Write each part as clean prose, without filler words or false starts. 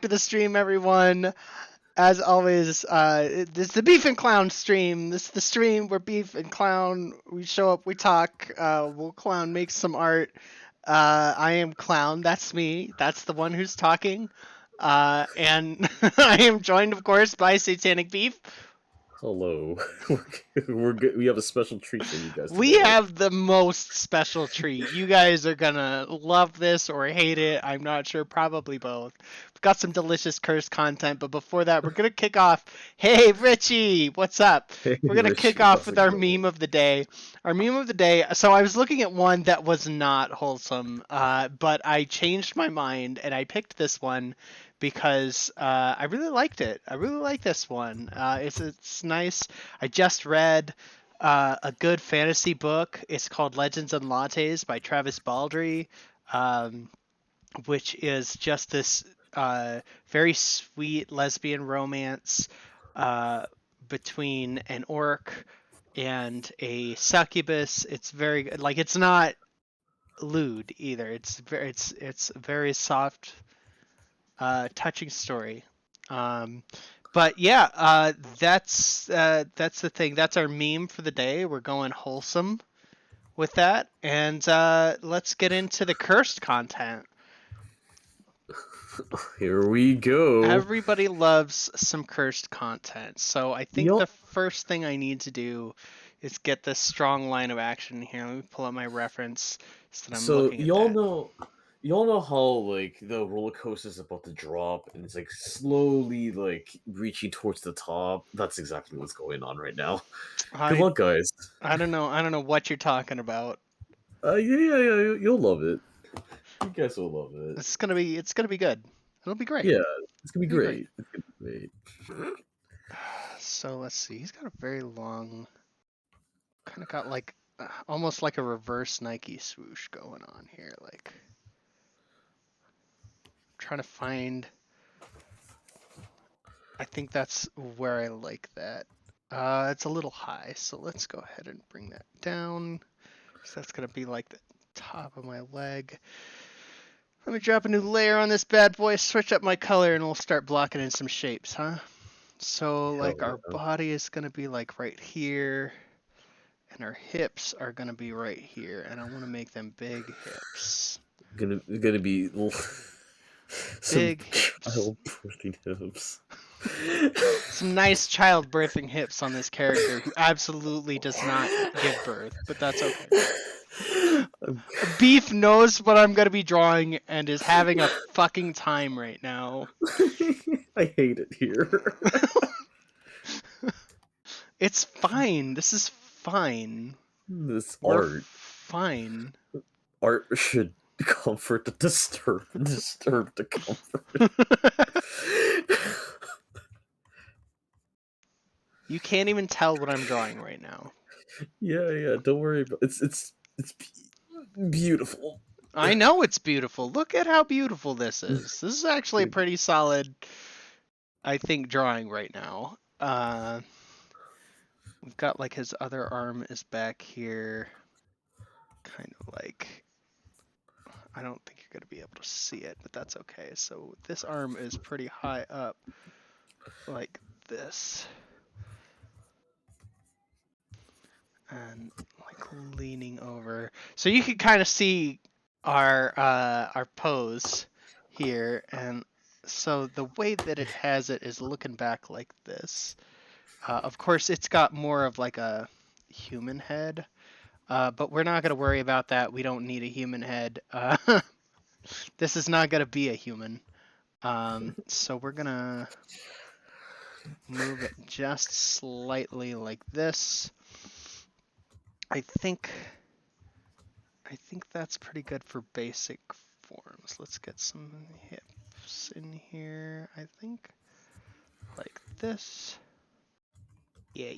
to the stream, everyone. As always, this is the Beef and Clown stream. This is the stream where Beef and Clown, we show up, we talk, we'll Clown make some art. I am Clown, that's me, that's the one who's talking. And I am joined, of course, by Satanic Beef. Hello. We're good. We have a special treat for you guys We today. have the most special treat. You guys are gonna love this or hate it. I'm not sure. Probably both. We've got some delicious curse content, but before that, we're gonna kick off. Hey, Richie, what's up? Hey, We're gonna kick Richie, off how's with it our going? meme of the day. Our meme of the day. So I was looking at one that was not wholesome, but I changed my mind and I picked this one because I really liked it. I really like this one. It's nice. I just read a good fantasy book. It's called Legends and Lattes by Travis Baldree, um, which is just this very sweet lesbian romance uh, between an orc and a succubus. It's very like it's not lewd either. It's a very soft, touching story. Um, but yeah, that's the thing. That's our meme for the day. We're going wholesome with that, and let's get into the cursed content. Here we go. Everybody loves some cursed content, so I think the Y'all, first thing I need to do is get this strong line of action here. Let me pull up my reference so that I'm so looking at y'all that. know, y'all know how like the roller coaster is about to drop and it's like slowly like reaching towards the top. That's exactly what's going on right now. Good I luck, guys. I don't know. I don't know what you're talking about. Yeah. You'll love it. You guys will love it. It's gonna be good. It'll be great. Yeah, it's gonna be It'll be great. great. It's gonna be great. So let's see. He's got a very long, kind of got like almost like a reverse Nike swoosh going on here. Like trying to find. I think that's where I like that. It's a little high, so let's go ahead and bring that down. So that's gonna be like the top of my leg. Let me drop a new layer on this bad boy, switch up my color, and we'll start blocking in some shapes, huh? So Hell like our yeah. body is gonna be like right here, and our hips are gonna be right here, and I want to make them big hips. Gonna be some Big hips. child birthing hips. Some nice childbirthing hips on this character who absolutely does not give birth, but that's okay. Beef knows what I'm gonna be drawing and is having a fucking time right now. I hate it here. It's fine. This is fine. This We're fine. art should comfort the disturbed, and disturb the comfort. You can't even tell what I'm drawing right now. Yeah. Don't worry about it's beautiful. I know it's beautiful. Look at how beautiful this is. This is actually a pretty solid, I think, drawing right now. We've got like his other arm is back here, kind of like, I don't think you're going to be able to see it, but that's okay. So this arm is pretty high up, like this, and like leaning over. So you can kind of see our pose here, and so the way that it has it is looking back like this. Of course, it's got more of like a human head, but we're not going to worry about that. We don't need a human head. This is not going to be a human. So we're going to move it just slightly like this. I think that's pretty good for basic forms. Let's get some hips in here, I think. Like this. Yeah.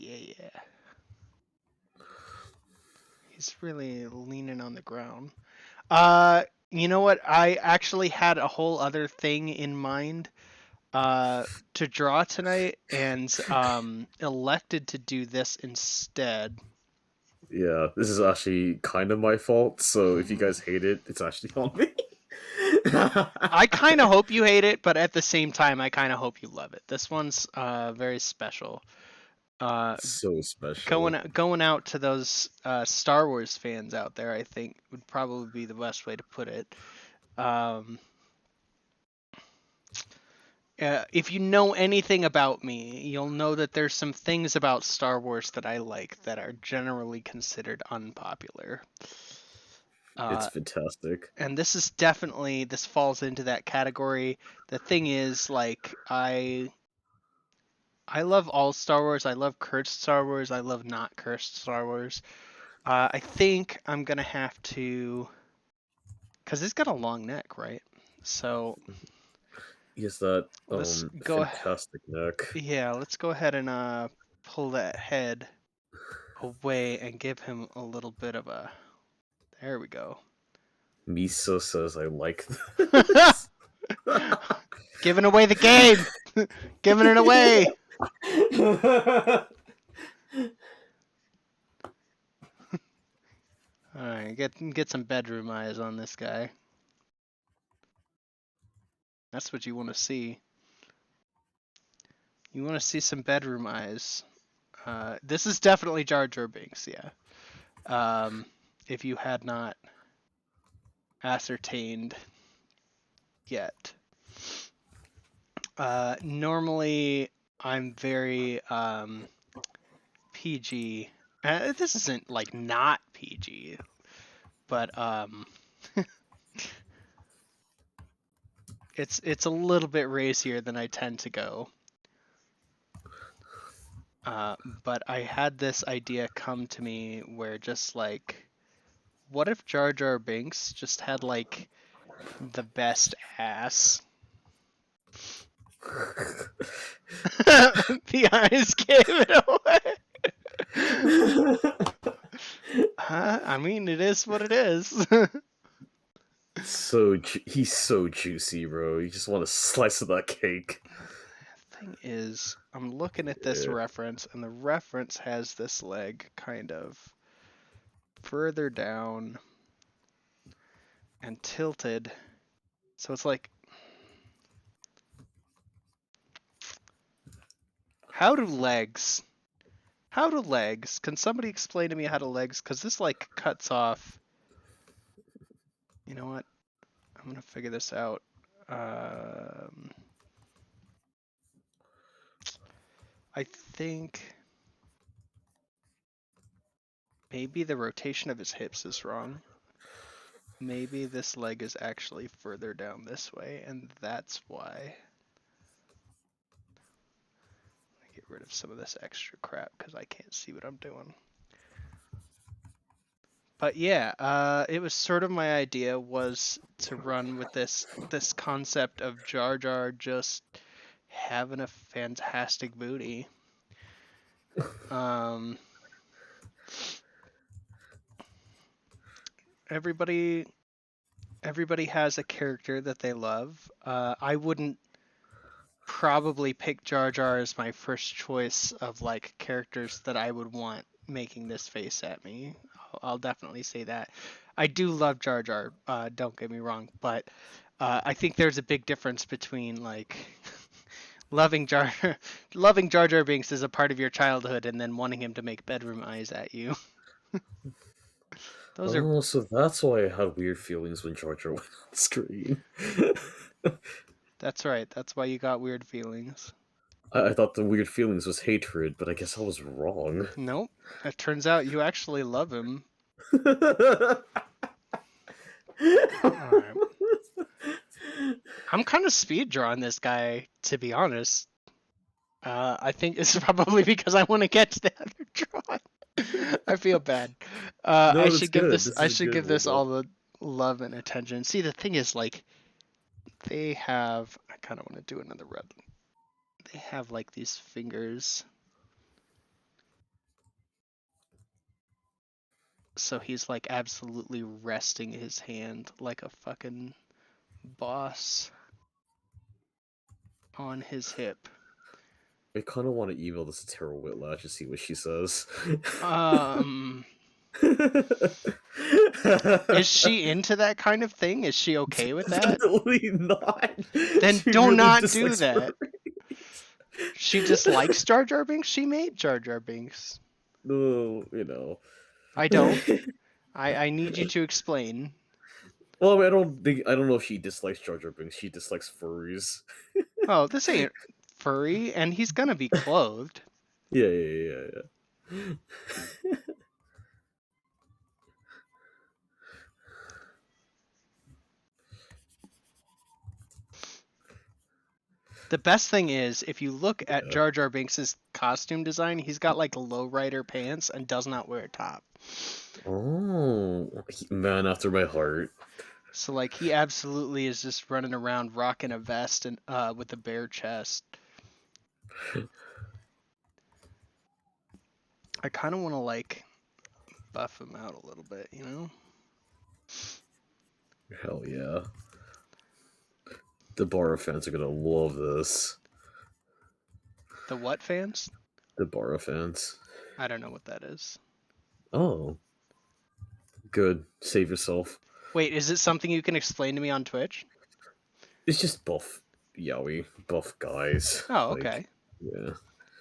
He's really leaning on the ground. You know what? I actually had a whole other thing in mind to draw tonight, and elected to do this instead. Yeah, this is actually kind of my fault. So if you guys hate it, it's actually on me. I kind of hope you hate it, but at the same time, I kind of hope you love it. This one's very special. Uh, So special. going out to those Star Wars fans out there, I think would probably be the best way to put it. Um, if you know anything about me, you'll know that there's some things about Star Wars that I like that are generally considered unpopular. It's Uh, fantastic. and this falls into that category. The thing is, like, I love all Star Wars. I love cursed Star Wars. I love not cursed Star Wars. I think I'm gonna have to, cause it's got a long neck, right? So He has that let's go. fantastic neck. Yeah, let's go ahead and pull that head away and give him a little bit of a. There we go. Miso says I like this. Giving away the game. Giving it away. All right, get some bedroom eyes on this guy. That's what you want to see. You want to see some bedroom eyes. This is definitely Jar Jar Binks, yeah. If you had not ascertained yet. Normally, I'm very PG. This isn't like not PG, but it's a little bit racier than I tend to go. But I had this idea come to me where just like, what if Jar Jar Binks just had like the best ass? The eyes gave it away. I mean, it is what it is. He's so juicy, bro. You just want a slice of that cake. Thing is, I'm looking at this Yeah. reference, and the reference has this leg kind of further down and tilted. So it's like, how do legs? Can somebody explain to me how to legs? Because this like cuts off. You know what? I'm gonna figure this out. I think maybe the rotation of his hips is wrong. Maybe this leg is actually further down this way, and that's why. Get rid of some of this extra crap because I can't see what I'm doing. But yeah, it was sort of my idea was to run with this concept of Jar Jar just having a fantastic booty. Everybody has a character that they love. I wouldn't probably pick Jar Jar as my first choice of like characters that I would want making this face at me. I'll definitely say that. I do love Jar Jar, don't get me wrong, but I think there's a big difference between like loving Jar Jar Binks as a part of your childhood and then wanting him to make bedroom eyes at you. Those are Oh, so that's why I had weird feelings when Jar Jar went on screen. That's right. That's why you got weird feelings. I thought the weird feelings was hatred, but I guess I was wrong. Nope. It turns out you actually love him. Alright. I'm kind of speed drawing this guy, to be honest. I think it's probably because I want to get to the other drawing. I feel bad. No, I that's should give good. this. This I is a should good give one, this though. all the love and attention. See, the thing is, like, they have. I kind of want to do another red. They have like these fingers. So he's like absolutely resting his hand like a fucking boss on his hip. I kind of want to email this to Tara Whitlatch and see what she says. Is she into that kind of thing? Is she okay with that? Definitely not. Then She do really not do dislikes that. furries. She dislikes Jar Jar Binks? She made Jar Jar Binks. No, you know. I don't. I need you to explain. Well, I don't know if she dislikes Jar Jar Binks. She dislikes furries. Oh, this ain't furry, and he's gonna be clothed. Yeah. The best thing is, if you look at Yeah. Jar Jar Binks' costume design, he's got like lowrider pants and does not wear a top. Oh, man after my heart. So like he absolutely is just running around rocking a vest and with a bare chest. I kind of want to like buff him out a little bit, you know? Hell yeah. The Bara fans are gonna love this. The what fans? The Bara fans. I don't know what that is. Oh, good. Save yourself. Wait, is it something you can explain to me on Twitch? It's just buff yaoi, buff guys. Oh, Like, okay. yeah.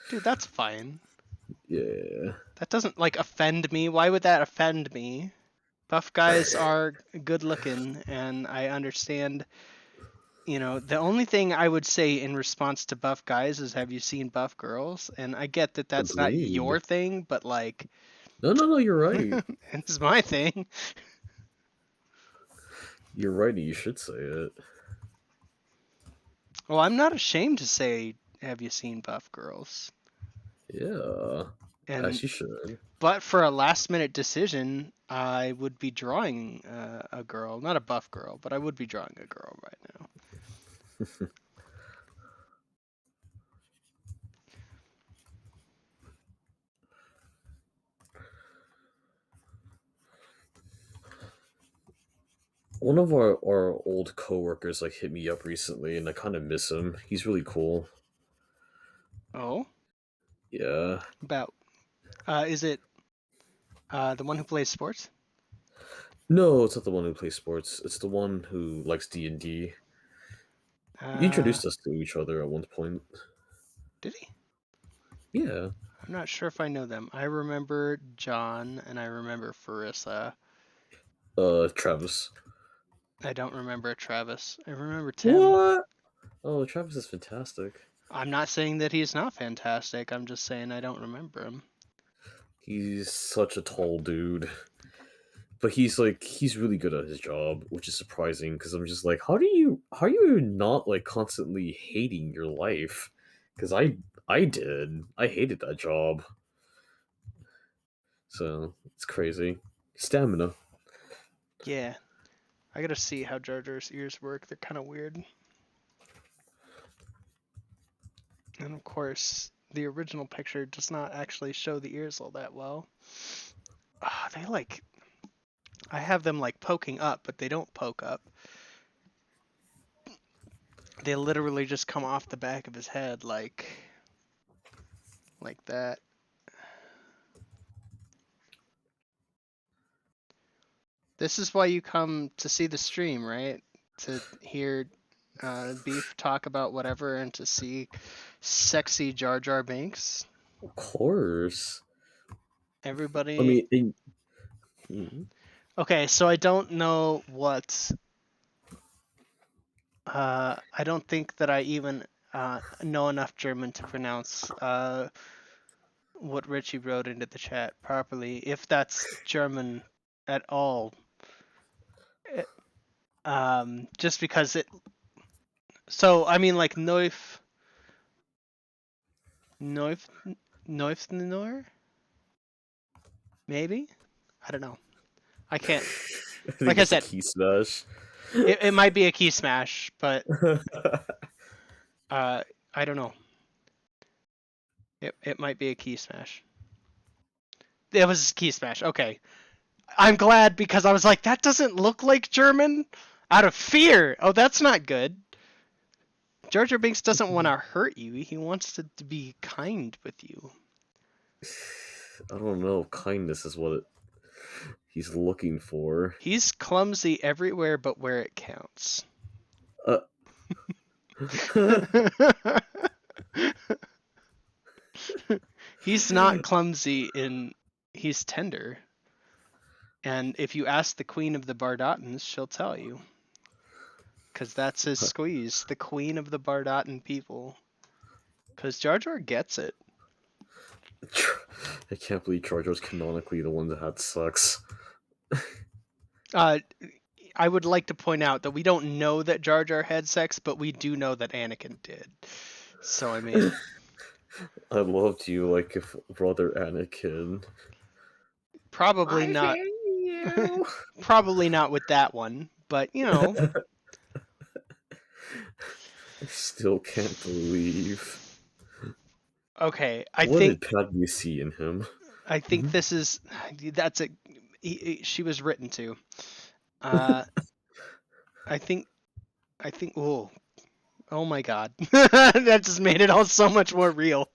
Dude, that's fine. Yeah. That doesn't like offend me. Why would that offend me? Buff guys are good looking, and I understand. You know, the only thing I would say in response to buff guys is, have you seen buff girls? And I get that that's not Agreed. your thing, but like, No, you're right. it's my thing. You're right, you should say it. Well, I'm not ashamed to say, have you seen buff girls? Yeah. And As you should. but for a last minute decision, I would be drawing a girl, not a buff girl, but I would be drawing a girl right now. One of our old coworkers like hit me up recently, and I kind of miss him. He's really cool. Oh, Yeah. about is it the one who plays sports? No, it's not the one who plays sports. It's the one who likes D&D. He Uh, introduced us to each other at one point. did he? Yeah. I'm not sure if I know them. I remember John and I remember Farissa. Travis. I don't remember Travis. I remember Tim. What? Oh, Travis is fantastic. I'm not saying that he's not fantastic. I'm just saying I don't remember him. He's such a tall dude. But he's really good at his job, which is surprising because I'm just like, how are you not like constantly hating your life? Because I did. I hated that job. So it's crazy. Stamina. Yeah. I gotta see how Jar Jar's ears work. They're kind of weird. And of course, the original picture does not actually show the ears all that well. They like... I have them like poking up, but they don't poke up. They literally just come off the back of his head like that. This is why you come to see the stream, right? To hear Beef talk about whatever and to see sexy Jar Jar Binks. Of course. Everybody. I mean, Okay, so I don't know what. I don't think that I even know enough German to pronounce what Richie wrote into the chat properly, if that's German at all. Just because it. So I mean, like Neufnor. Maybe. I don't know. I can't. I think Like I it's a said, key smash. it might be a key smash, but I don't know. It might be a key smash. It was a key smash. Okay. I'm glad because I was like, that doesn't look like German. Out of fear. Oh, that's not good. Jar Jar Binks doesn't want to hurt you. He wants to be kind with you. I don't know. Kindness is what it. he's looking for. He's clumsy everywhere but where it counts. Uh, He's not clumsy in... He's tender. And if you ask the Queen of the Bardotans, she'll tell you. Because that's his squeeze. The Queen of the Bardotan people. Because Jar Jar gets it. I can't believe Jar Jar's canonically the one that had sex. I would like to point out that we don't know that Jar Jar had sex, but we do know that Anakin did. So, I mean... I loved you like if brother Anakin. Probably not. Probably not with that one, but you know. I still can't believe. Okay, What did Padme see in him? I think this is... That's it. She was written to. I think... Oh my god. That just made it all so much more real.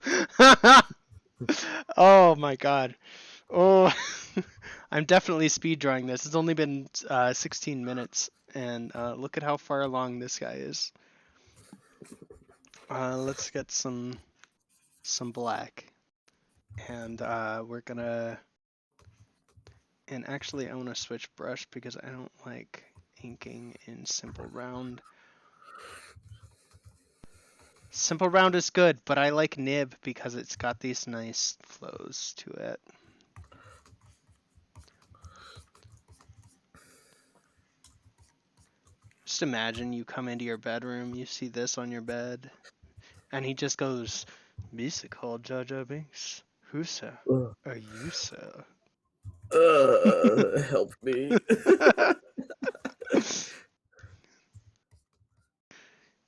Oh my god. Oh, I'm definitely speed drawing this. It's only been 16 minutes, and look at how far along this guy is. Let's get some black, and we're gonna... And actually, I want to switch brush because I don't like inking in Simple Round. Simple Round is good, but I like Nib because it's got these nice flows to it. Just imagine you come into your bedroom, you see this on your bed, and he just goes, "Misa called Jar Jar Binks. Who, sir? Are you, sir?" Help me.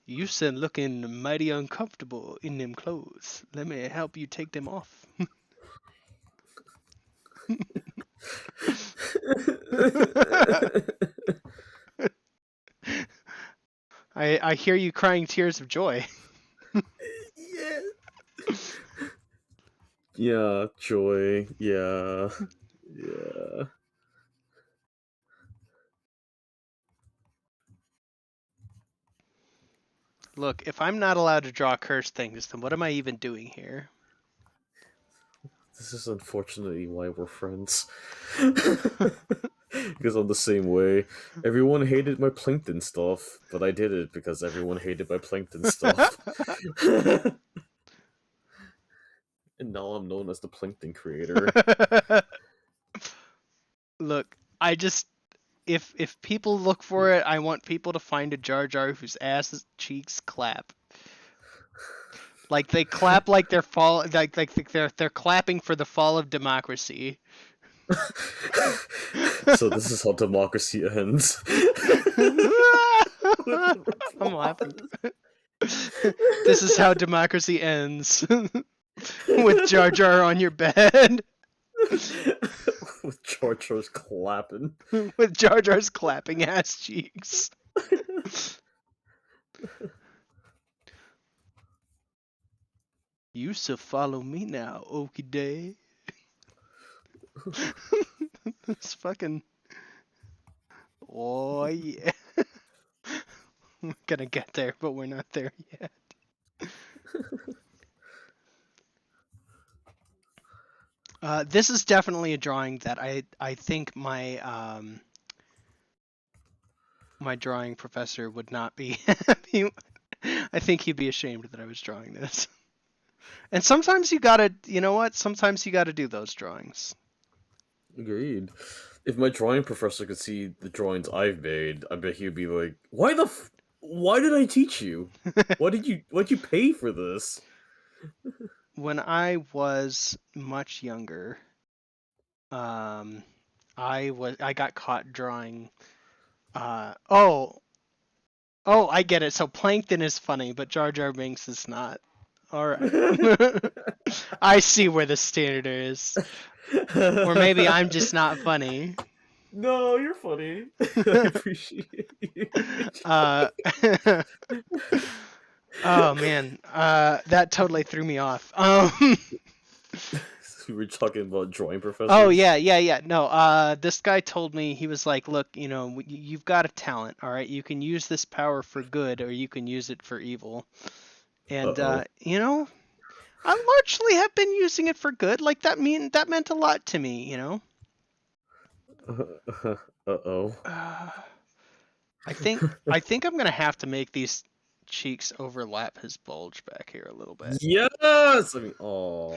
You said looking mighty uncomfortable in them clothes. Let me help you take them off. I hear you crying tears of joy. Yeah. Yeah, joy. Yeah. Yeah. Look, if I'm not allowed to draw cursed things, then what am I even doing here? This is unfortunately why we're friends. Because I'm the same way. Everyone hated my Plankton stuff, but I did it because everyone hated my Plankton stuff. And now I'm known as the Plankton creator. Look, I just... If people look for it, I want people to find a Jar Jar whose ass cheeks clap. Like they clap like they're they're clapping for the fall of democracy. So this is how democracy ends. I'm laughing. This is how democracy ends. With Jar Jar on your bed. With Jar Jar's clapping. With Jar Jar's clapping ass cheeks. You should follow me now, okie day. It's fucking... Oh yeah. We're gonna get there, but we're not there yet. This is definitely a drawing that I think my my drawing professor would not be happy. I think he'd be ashamed that I was drawing this. And sometimes you gotta, you know what? Sometimes you gotta do those drawings. Agreed. If my drawing professor could see the drawings I've made, I bet he'd be like, "Why did I teach you? Why'd you pay for this?" When I was much younger, I got caught drawing. Oh, I get it. So Plankton is funny, but Jar Jar Binks is not. All right. I see where the standard is. Or maybe I'm just not funny. No, you're funny. I appreciate you. Oh man, that totally threw me off. we were talking about drawing professors. Oh yeah. No, this guy told me, he was like, look, you know, you've got a talent, all right. You can use this power for good, or you can use it for evil. And Uh-oh. you know, I largely have been using it for good. Like that meant a lot to me, you know. Uh-oh. I think I'm gonna have to make these cheeks overlap his bulge back here a little bit. Yes! I mean, oh.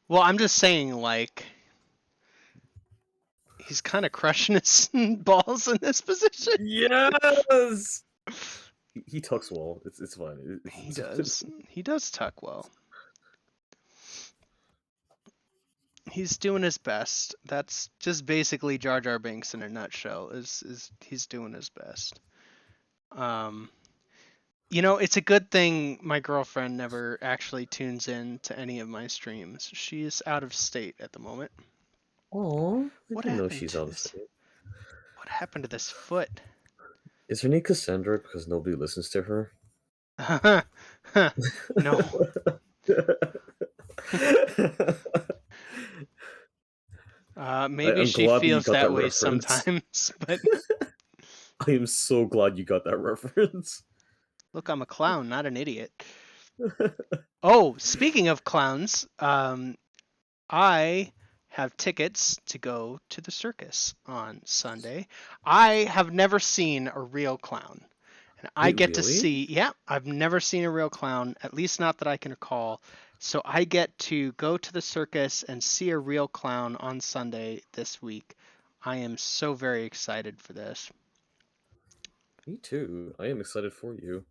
Well, I'm just saying, like, he's kind of crushing his balls in this position. Yes! He tucks well. It's fine. He does. He does tuck well. He's doing his best. That's just basically Jar Jar Binks in a nutshell. Is he's doing his best. You know, it's a good thing my girlfriend never actually tunes in to any of my streams. She's out of state at the moment. Oh, I What didn't know happened she's to out of this? state. What happened to this foot? Is her name Cassandra because nobody listens to her? No. Maybe I'm she glad that you feels got that that way reference. sometimes, but I am so glad you got that reference. look, I'm a clown, not an idiot. Oh, speaking of clowns, I have tickets to go to the circus on Sunday. I have never seen a real clown. And I Wait, get to really? see, yeah, I've never seen a real clown, at least not that I can recall. So I get to go to the circus and see a real clown on Sunday this week. I am so very excited for this. Me too. I am excited for you.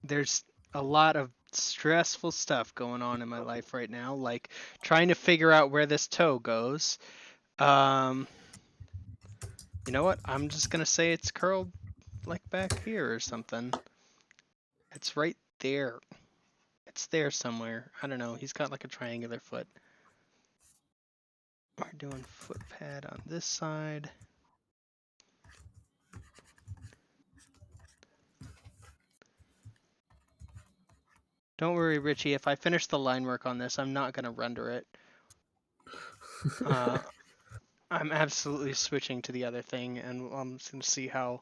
There's a lot of stressful stuff going on in my life right now, like trying to figure out where this toe goes. Um, you know what? I'm just gonna say it's curled like back here or something. It's right there. It's there somewhere. I don't know. He's got like a triangular foot. We're doing foot pad on this side. Don't worry, Richie. If I finish the line work on this, I'm not gonna render it. I'm absolutely switching to the other thing, and I'm just gonna see how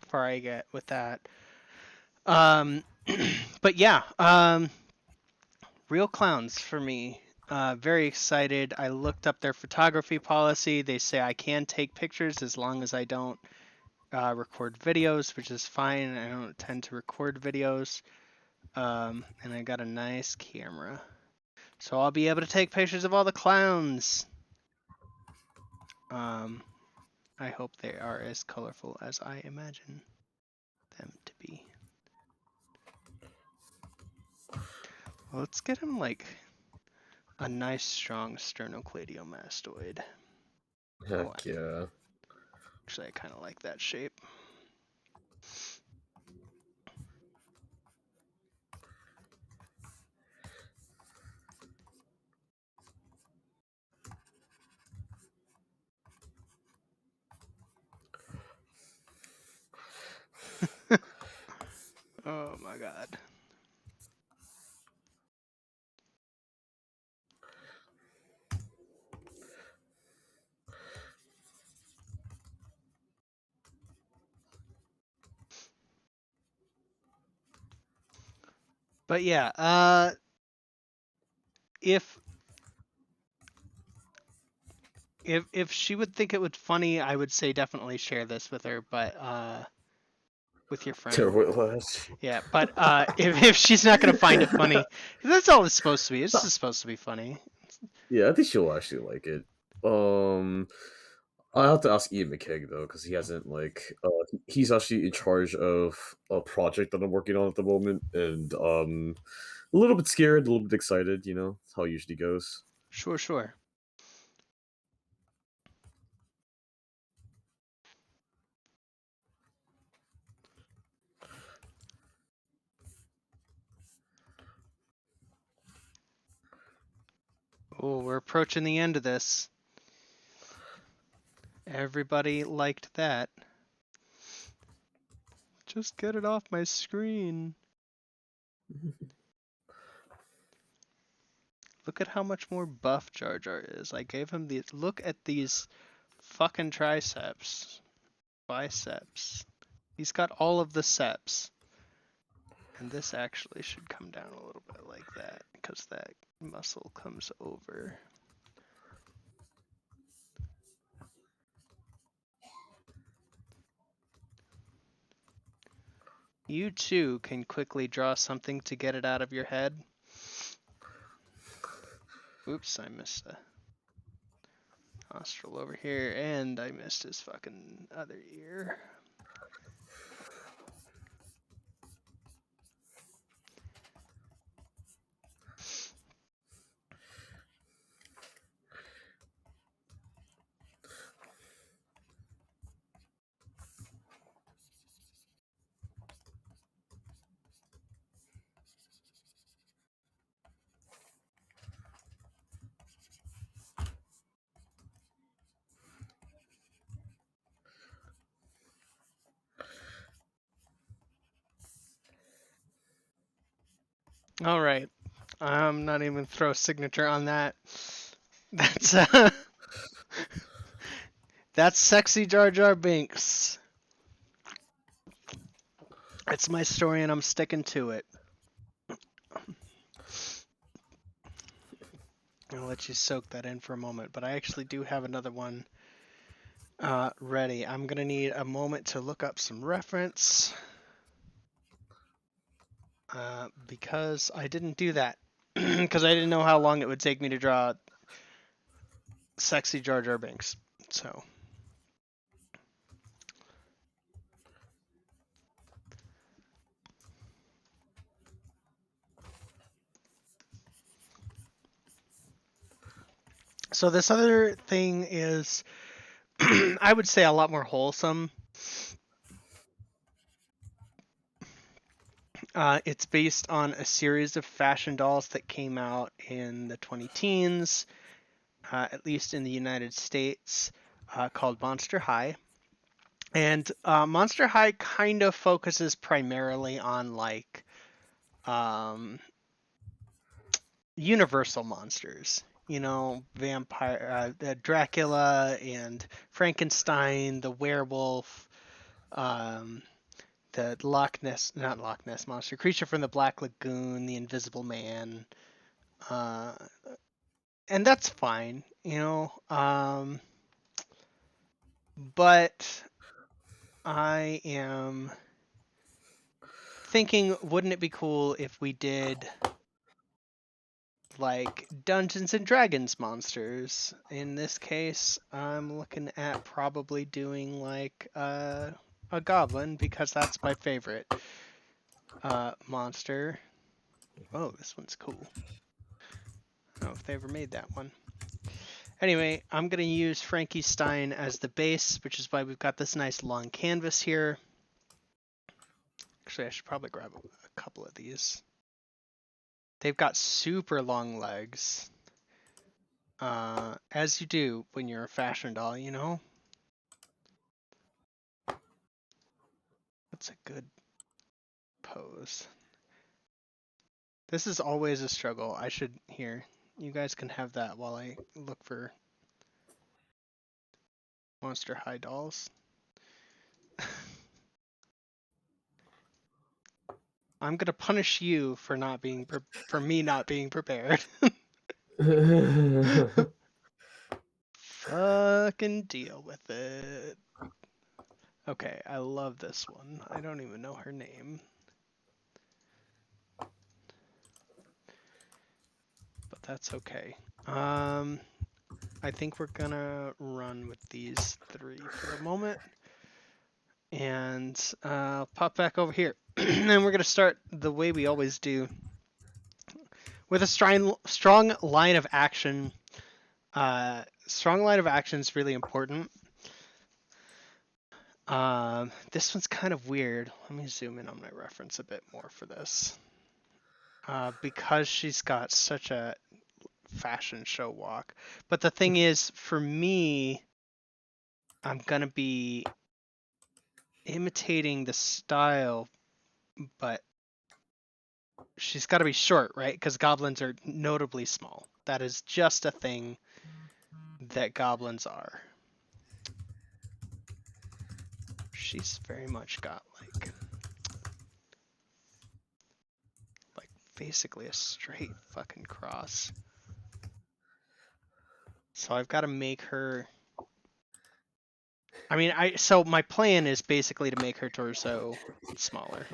far I get with that. But yeah, real clowns for me. Very excited. I looked up their photography policy. They say I can take pictures as long as I don't record videos, which is fine. I don't tend to record videos. And I got a nice camera. So I'll be able to take pictures of all the clowns. I hope they are as colorful as I imagine them to be. Well, let's get him like a nice strong sternocleidomastoid. Heck yeah. Actually, I kind of like that shape. Oh my god. But yeah, if she would think it would funny, I would say definitely share this with her, but with your friend. Terwitlash. Yeah, but if she's not gonna find it funny, that's all it's supposed to be. It's just supposed to be funny. Yeah, I think she'll actually like it. I'll have to ask Ian McKeg though, because he hasn't he's actually in charge of a project that I'm working on at the moment, and a little bit scared, a little bit excited. You know, that's how it usually goes. Sure. Oh, we're approaching the end of this. Everybody liked that. Just get it off my screen. Look at how much more buff Jar Jar is. I gave him the look at these fucking triceps, biceps. He's got all of the seps. And this actually should come down a little bit like that, because that muscle comes over. You too can quickly draw something to get it out of your head. Oops, I missed a nostril over here, and I missed his fucking other ear. All right, I'm not even throw a signature on that. That's that's sexy Jar Jar Binks. It's my story, and I'm sticking to it. I'll let you soak that in for a moment, but I actually do have another one ready. I'm gonna need a moment to look up some reference because I didn't do that because I didn't know how long it would take me to draw sexy Jar Jar Binks. So this other thing is, I would say, a lot more wholesome. It's based on a series of fashion dolls that came out in the 20-teens, at least in the United States, called Monster High. And Monster High kind of focuses primarily on like universal monsters. You know, vampire, Dracula, and Frankenstein, the werewolf, the not Loch Ness monster, creature from the Black Lagoon, the Invisible Man, and that's fine, you know. But I am thinking, wouldn't it be cool if we did like Dungeons and Dragons monsters? In this case, I'm looking at probably doing like a goblin, because that's my favorite monster. Oh, this one's cool. I don't know if they ever made that one. Anyway, I'm going to use Frankie Stein as the base, which is why we've got this nice long canvas here. Actually, I should probably grab a couple of these. They've got super long legs. As you do when you're a fashion doll, you know? That's a good pose. This is always a struggle. Here, you guys can have that while I look for Monster High dolls. I'm gonna punish you for me not being prepared. Fucking deal with it. Okay, I love this one. I don't even know her name. But that's okay. I think we're gonna run with these three for the moment. And pop back over here. And we're gonna start the way we always do, with a strong line of action. Strong line of action is really important. This one's kind of weird. Let me zoom in on my reference a bit more for this. Because she's got such a fashion show walk. But the thing is, for me, I'm gonna be imitating the style, but she's got to be short, right? Because goblins are notably small. That is just a thing that goblins are. She's very much got like basically a straight fucking cross. So I've got to make her. I mean, so my plan is basically to make her torso smaller.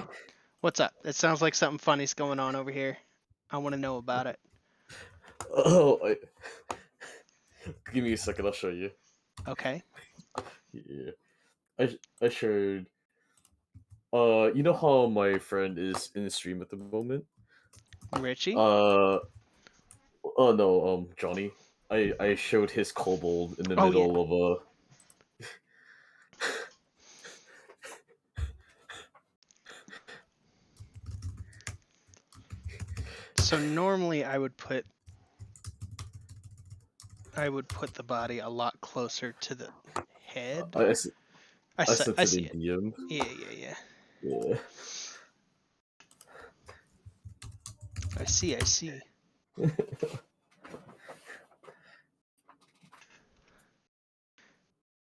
What's up? It sounds like something funny's going on over here. I want to know about it. Oh, give me a second. I'll show you. Okay. Yeah, I showed. You know how my friend is in the stream at the moment? Richie? Uh, oh no, Johnny. I showed his kobold in the Oh, yeah. middle of a. So normally I would put the body a lot closer to the head. I, s- I I see, sent I it see in it. DM. Yeah. Yeah. I see.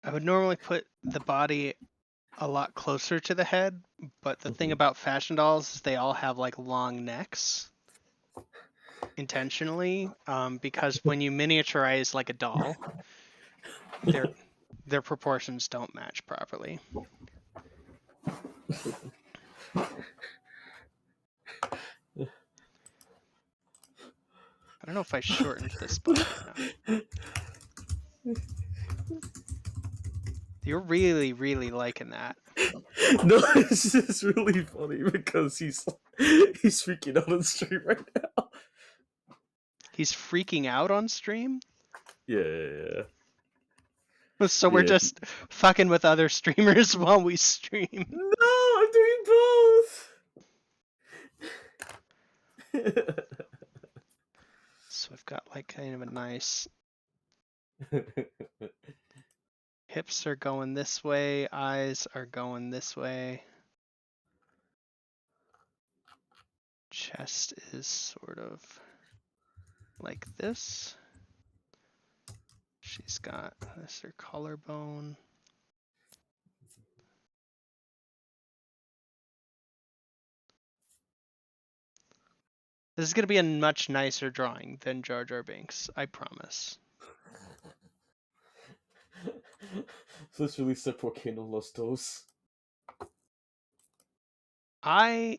I would normally put the body a lot closer to the head, but the thing about fashion dolls is they all have like long necks intentionally, because when you miniaturize like a doll, their proportions don't match properly. I don't know if I shortened this body enough. You're really, really liking that. No, it's just really funny because he's freaking out on stream right now. He's freaking out on stream? Yeah. So we're Yeah. just fucking with other streamers while we stream. No, I'm doing both. So I've got like kind of a nice hips are going this way, eyes are going this way. Chest is sort of like this. She's got this her collarbone. This is gonna be a much nicer drawing than Jar Jar Binks, I promise. Let's release the Porcano Los Dos. I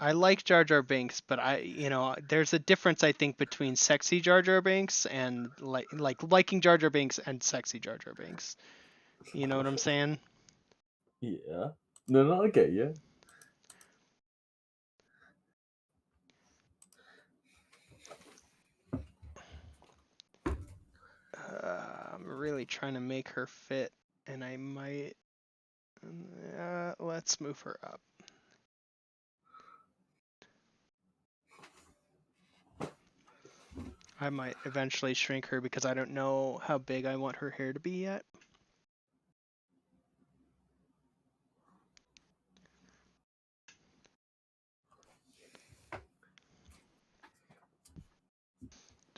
like Jar Jar Binks, but there's a difference I think between sexy Jar Jar Binks and liking Jar Jar Binks and sexy Jar Jar Binks. You know what I'm saying? Yeah. No, I get you. I'm really trying to make her fit, and I might. Let's move her up. I might eventually shrink her because I don't know how big I want her hair to be yet.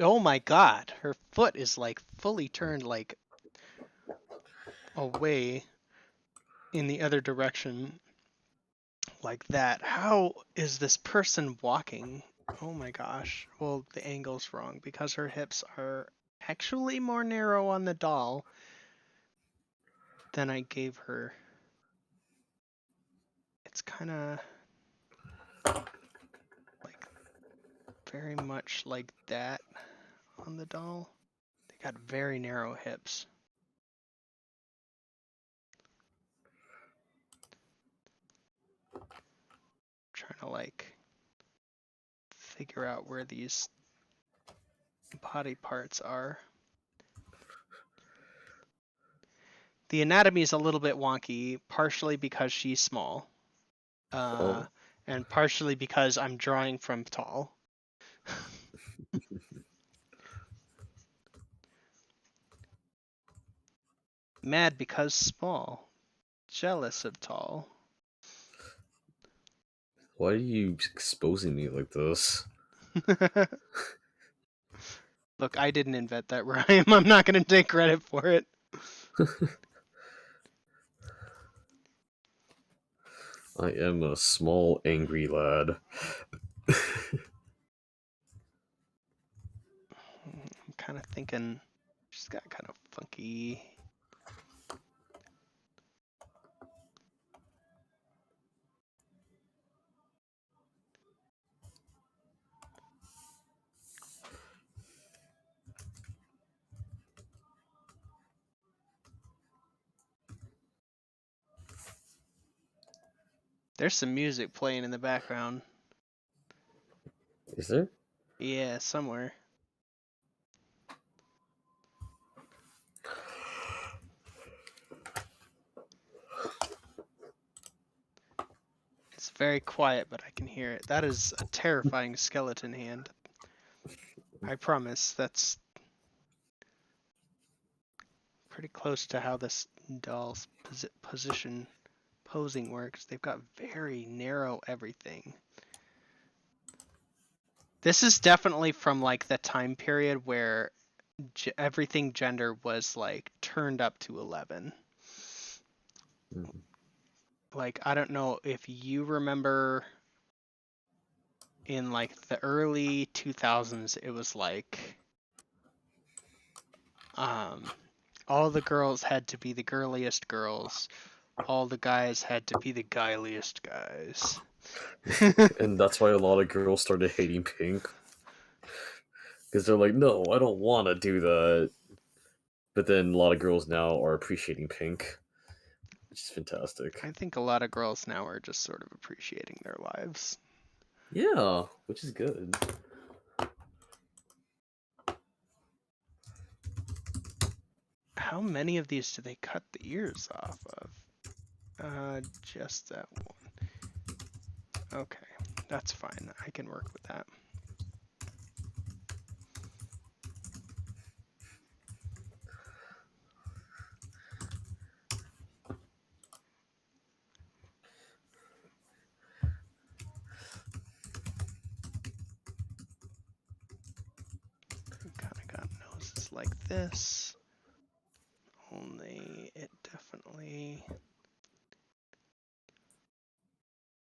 Oh my god, her foot is like fully turned like away in the other direction like that. How is this person walking? Oh my gosh. Well, the angle's wrong because her hips are actually more narrow on the doll than I gave her. It's kind of like very much like that on the doll. They got very narrow hips. Trying to like figure out where these body parts are. The anatomy is a little bit wonky, partially because she's small, and partially because I'm drawing from tall. Mad because small. jealous of tall. Why are you exposing me like this? Look, I didn't invent that rhyme. I'm not gonna take credit for it. I am a small, angry lad. I'm kind of thinking she's got kind of funky. There's some music playing in the background. Is there? Yeah, somewhere. It's very quiet, but I can hear it. That is a terrifying skeleton hand. I promise that's pretty close to how this doll's posing works. They've got very narrow everything. This is definitely from like the time period where everything gender was like turned up to 11. Like, I don't know if you remember in like the early 2000s, it was like all the girls had to be the girliest girls, all the guys had to be the guiliest guys. And that's why a lot of girls started hating Pink. Because they're like, no, I don't want to do that. But then a lot of girls now are appreciating Pink, which is fantastic. I think a lot of girls now are just sort of appreciating their lives. Yeah, which is good. How many of these do they cut the ears off of? Just that one. Okay, that's fine. I can work with that. Kind of got noses like this. Only it definitely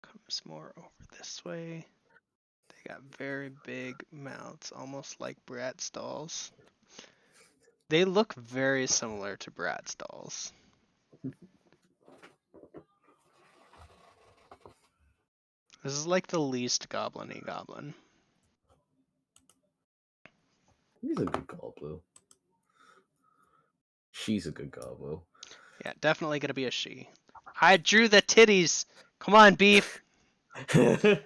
comes more over this way. They got very big mouths, almost like Bratz dolls. They look very similar to Bratz dolls. This is like the least goblin-y goblin. He's a good Goblo. She's a good Goblo. Yeah, definitely gonna be a she. I drew the titties. Come on, beef. Why?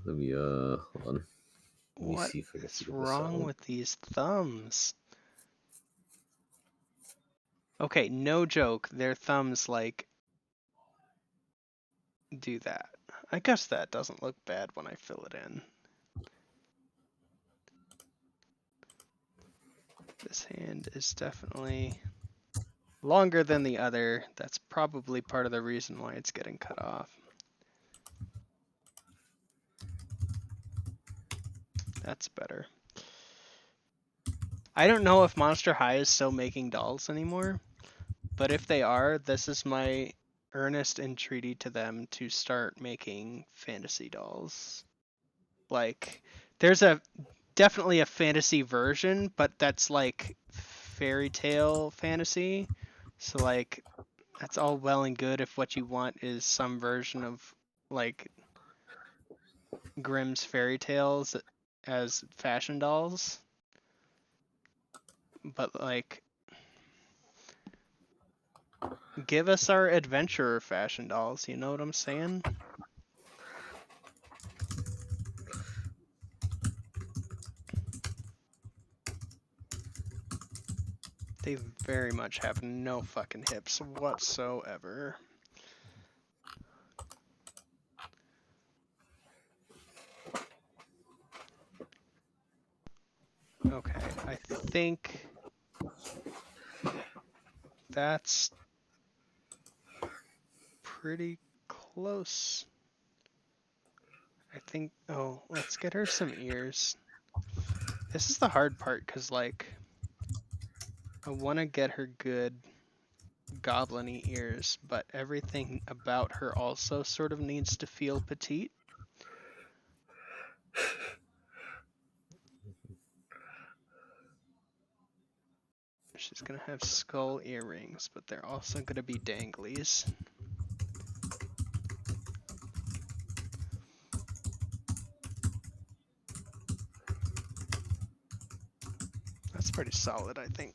Let me hold on. Let me What see if I can is figure this wrong out. with these thumbs? Okay, no joke. Their thumbs like do that. I guess that doesn't look bad when I fill it in. This hand is definitely longer than the other. That's probably part of the reason why it's getting cut off. That's better. I don't know if Monster High is still making dolls anymore, but if they are, this is my earnest entreaty to them to start making fantasy dolls. Like, there's definitely a fantasy version, but that's like fairy tale fantasy. So like, that's all well and good if what you want is some version of like Grimm's fairy tales as fashion dolls. But like, give us our adventurer fashion dolls, you know what I'm saying? They very much have no fucking hips whatsoever. Okay, I think that's pretty close. I think, oh, let's get her some ears. This is the hard part, because, like, I want to get her good goblin-y ears, but everything about her also sort of needs to feel petite. She's gonna have skull earrings, but they're also gonna be danglies. That's pretty solid, I think.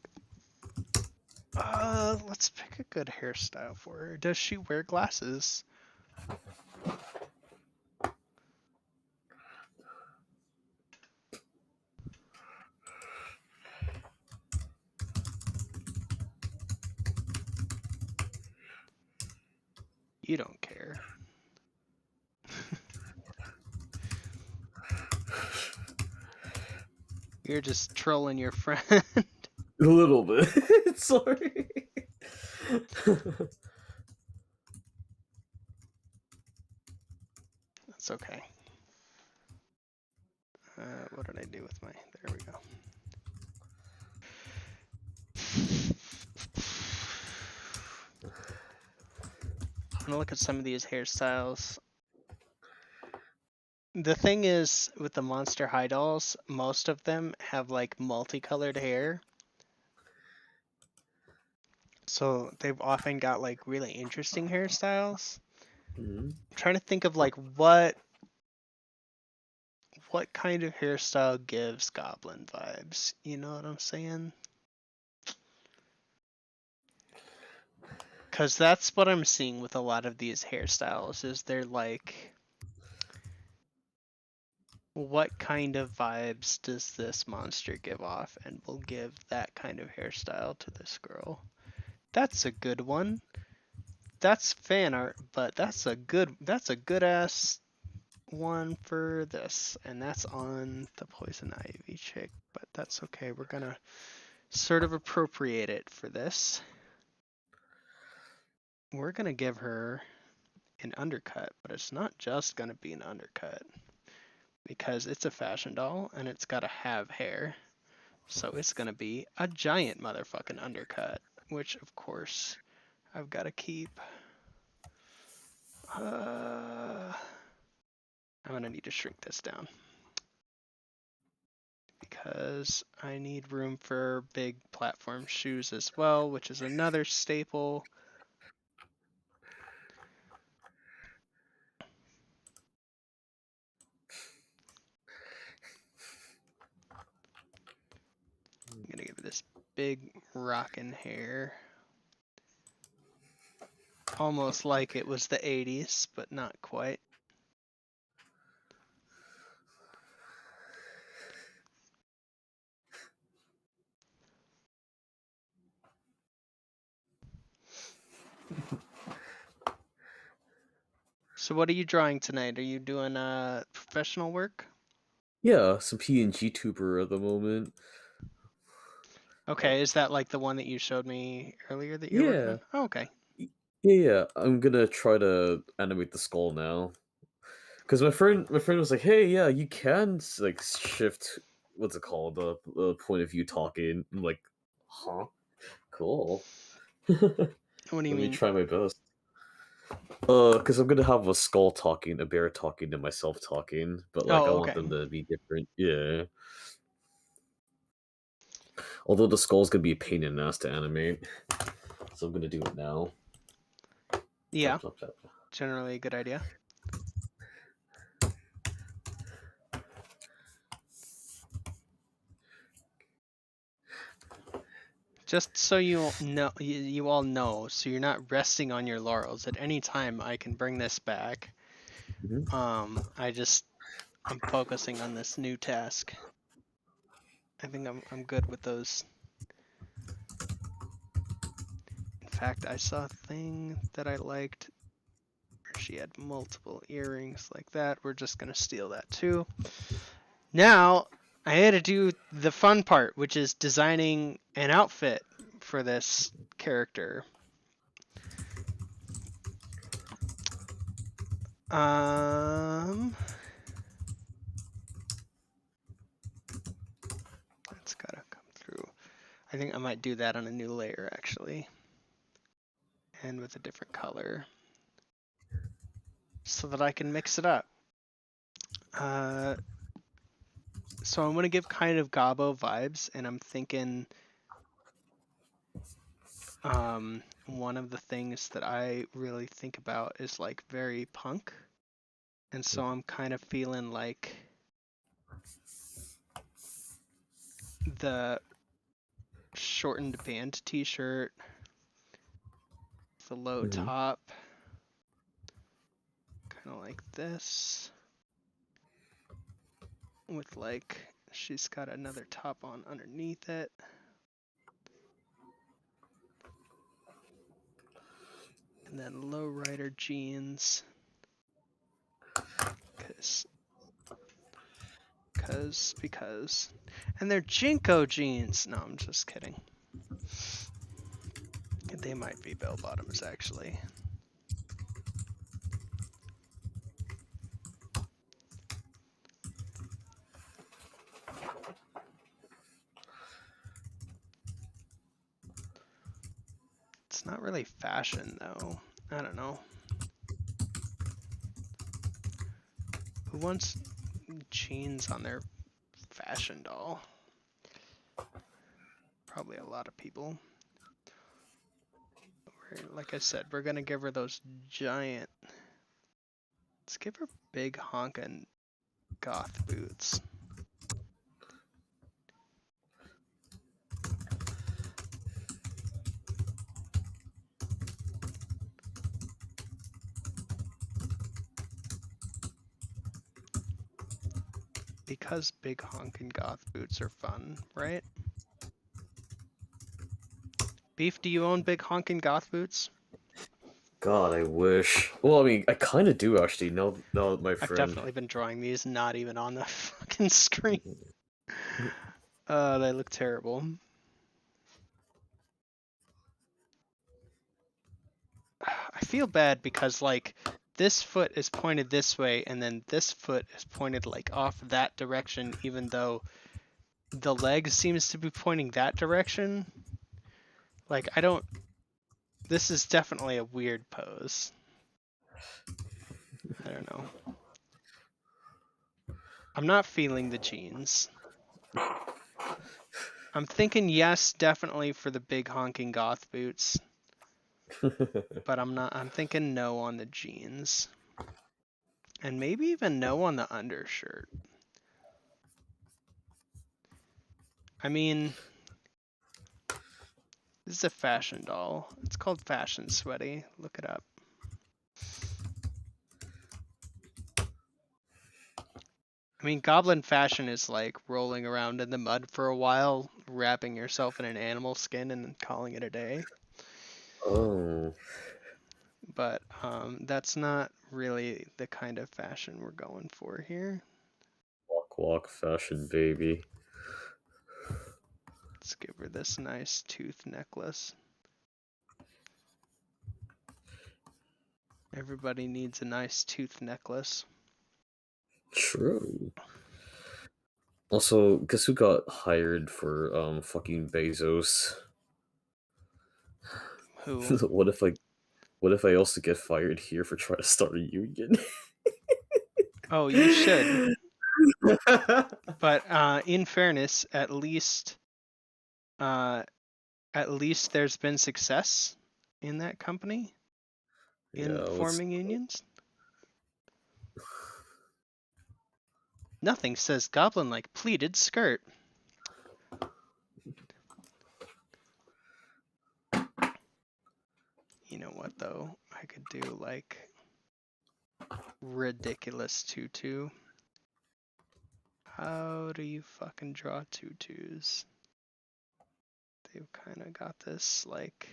Let's pick a good hairstyle for her. Does she wear glasses? You don't care. You're just trolling your friend. A little bit. Sorry. That's okay. What did I do with my... There we go. I'm gonna look at some of these hairstyles. The thing is, with the Monster High dolls, most of them have like multicolored hair. So they've often got like really interesting hairstyles. Mm-hmm. I'm trying to think of like what kind of hairstyle gives goblin vibes. You know what I'm saying? Because that's what I'm seeing with a lot of these hairstyles, is they're like, what kind of vibes does this monster give off? And we'll give that kind of hairstyle to this girl. That's a good one. That's fan art, but that's a good ass one for this. And that's on the Poison Ivy chick, but that's okay. We're gonna sort of appropriate it for this. We're gonna give her an undercut, but it's not just gonna be an undercut, because it's a fashion doll and it's gotta have hair. So it's gonna be a giant motherfucking undercut, which of course I've gotta keep. I'm gonna need to shrink this down, because I need room for big platform shoes as well, which is another staple. I'm gonna give it this big rockin' hair. Almost like it was the 80s, but not quite. So what are you drawing tonight? Are you doing professional work? Yeah, some PNG tuber at the moment. Okay, is that like the one that you showed me earlier that you're working on? Oh, okay. Yeah, I'm gonna try to animate the skull now. Because my friend was like, "Hey, yeah, you can like shift what's it called the point of view talking." I'm like, "Huh, cool." What do you Let me mean? try my best. Because I'm gonna have a skull talking, a bear talking, and myself talking, but like I Oh, want okay. them to be different. Yeah. Although the skull's gonna be a pain in the ass to animate, so I'm gonna do it now. Yeah, Chop, chop, chop. generally a good idea. Just so you know, you all know, so you're not resting on your laurels. At any time, I can bring this back. Mhm. I'm focusing on this new task. I think I'm good with those. In fact, I saw a thing that I liked where she had multiple earrings like that. We're just gonna steal that too. Now, I had to do the fun part, which is designing an outfit for this character. That's gotta come through. I think I might do that on a new layer actually. And with a different color. So that I can mix it up. So I'm gonna give kind of Gobbo vibes, and I'm thinking one of the things that I really think about is like very punk. And so I'm kind of feeling like the shortened band t-shirt, the low top, kind of like this, with like, she's got another top on underneath it. And then lowrider jeans, because, and they're Jinko jeans. No, I'm just kidding. They might be bell bottoms actually. It's not really fashion though. I don't know. Who wants jeans on their fashion doll? Probably a lot of people. Like I said, we're gonna give her those giant. Let's give her big honkin' goth boots. Because big honkin' goth boots are fun, right? Beef, do you own big honkin' goth boots? God, I wish. Well, I mean, I kind of do actually. Now that my friend. I've definitely been drawing these, not even on the fucking screen. They look terrible. I feel bad because like this foot is pointed this way and then this foot is pointed like off that direction, even though the leg seems to be pointing that direction. Like this is definitely a weird pose. I don't know. I'm not feeling the jeans. I'm thinking yes, definitely for the big honking goth boots. But I'm thinking no on the jeans. And maybe even no on the undershirt. I mean, this is a fashion doll. It's called Fashion Sweaty. Look it up. I mean, goblin fashion is like rolling around in the mud for a while, wrapping yourself in an animal skin and then calling it a day. Oh. But that's not really the kind of fashion we're going for here. Walk fashion, baby. Let's give her this nice tooth necklace. Everybody needs a nice tooth necklace. True. Also, guess who got hired for fucking Bezos? Who? What if I also get fired here for trying to start a union? Oh, you should. But in fairness, at least there's been success in that company in forming unions. Nothing says goblin like pleated skirt. You know what though? I could do like ridiculous tutu. How do you fucking draw tutus? They've kind of got this like.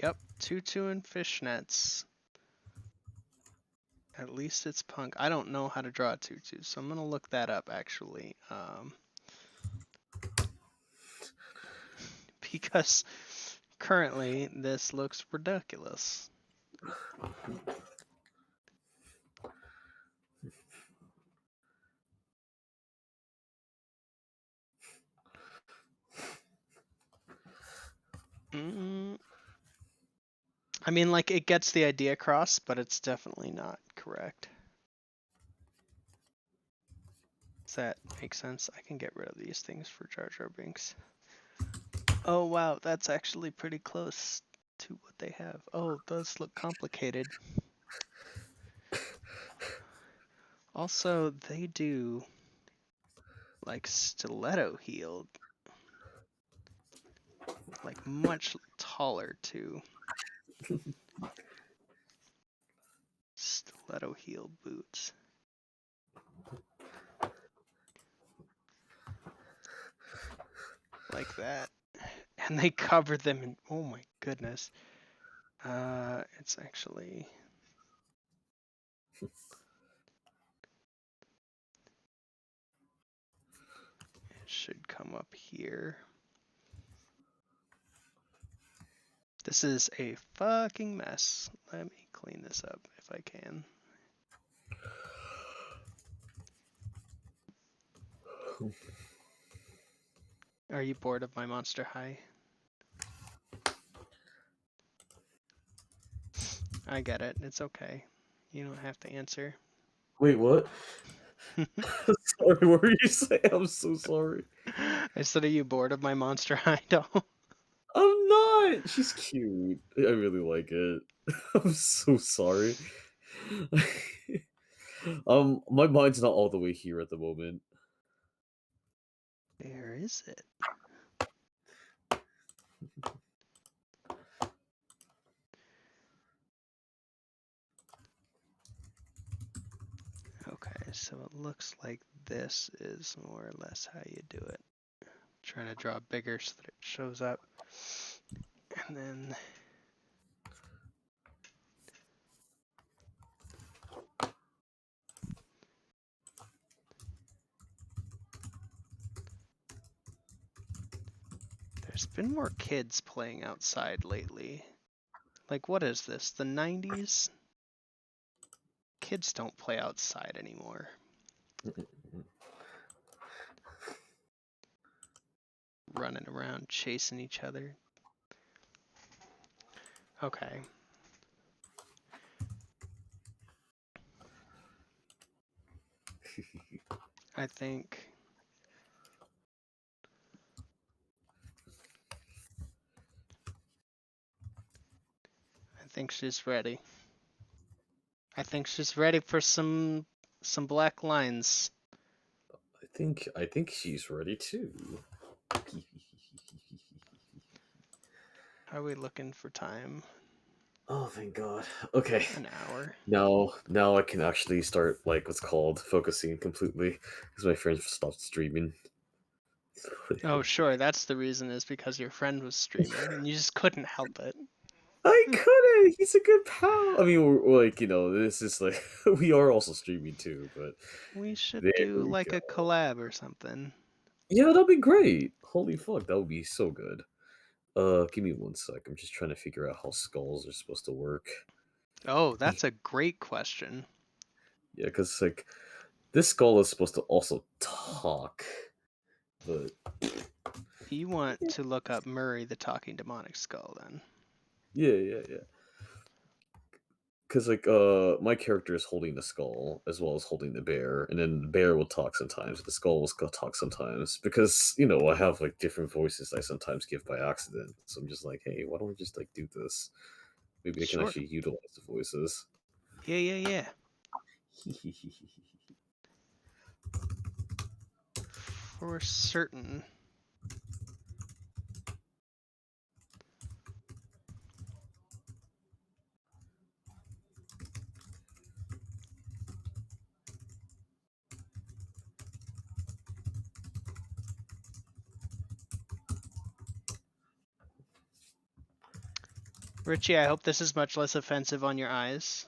Yep, tutu and fishnets. At least it's punk. I don't know how to draw a tutu, so I'm gonna look that up actually. Because currently this looks ridiculous. I mean, like, it gets the idea across, but it's definitely not correct. Does that make sense? I can get rid of these things for Jar Jar Binks. Oh, wow, that's actually pretty close to what they have. Oh, it does look complicated. Also, they do, like, stiletto heeled. Like, much taller, too. Stiletto heel boots. Like that. And they cover them in, oh my goodness. It's actually... It should come up here. This is a fucking mess. Let me clean this up if I can. Are you bored of my Monster High? I get it. It's okay. You don't have to answer. Wait, what? Sorry, what were you saying? I'm so sorry. I said, are you bored of my Monster High doll? I'm not. She's cute. I really like it. I'm so sorry. My mind's not all the way here at the moment. Where is it? Okay, so it looks like this is more or less how you do it. Trying to draw bigger so that it shows up. And then there's been more kids playing outside lately. Like, what is this? The 90s? Kids don't play outside anymore. Running around chasing each other. Okay. I think she's ready. I think she's ready for some black lines. I think she's ready too. Are we looking for time? Oh, thank God. Okay. An hour. Now I can actually start like what's called focusing completely because my friends stopped streaming. Oh, sure. That's the reason, is because your friend was streaming and you just couldn't help it. I couldn't. He's a good pal. I mean, we're like this is like we are also streaming too, but We should there do we like go. a collab or something. Yeah, that'd be great. Holy fuck, that would be so good. Give me one sec. I'm just trying to figure out how skulls are supposed to work. Oh, that's a great question. Yeah, because like this skull is supposed to also talk, but You want to look up Murray the Talking Demonic Skull then. yeah. Because like my character is holding the skull as well as holding the bear, and then the bear will talk sometimes, the skull will talk sometimes, because I have like different voices I sometimes give by accident. So I'm just like, hey, why don't we just like do this? Maybe I can Sure. actually utilize the voices. Yeah. For certain. Richie, I hope this is much less offensive on your eyes.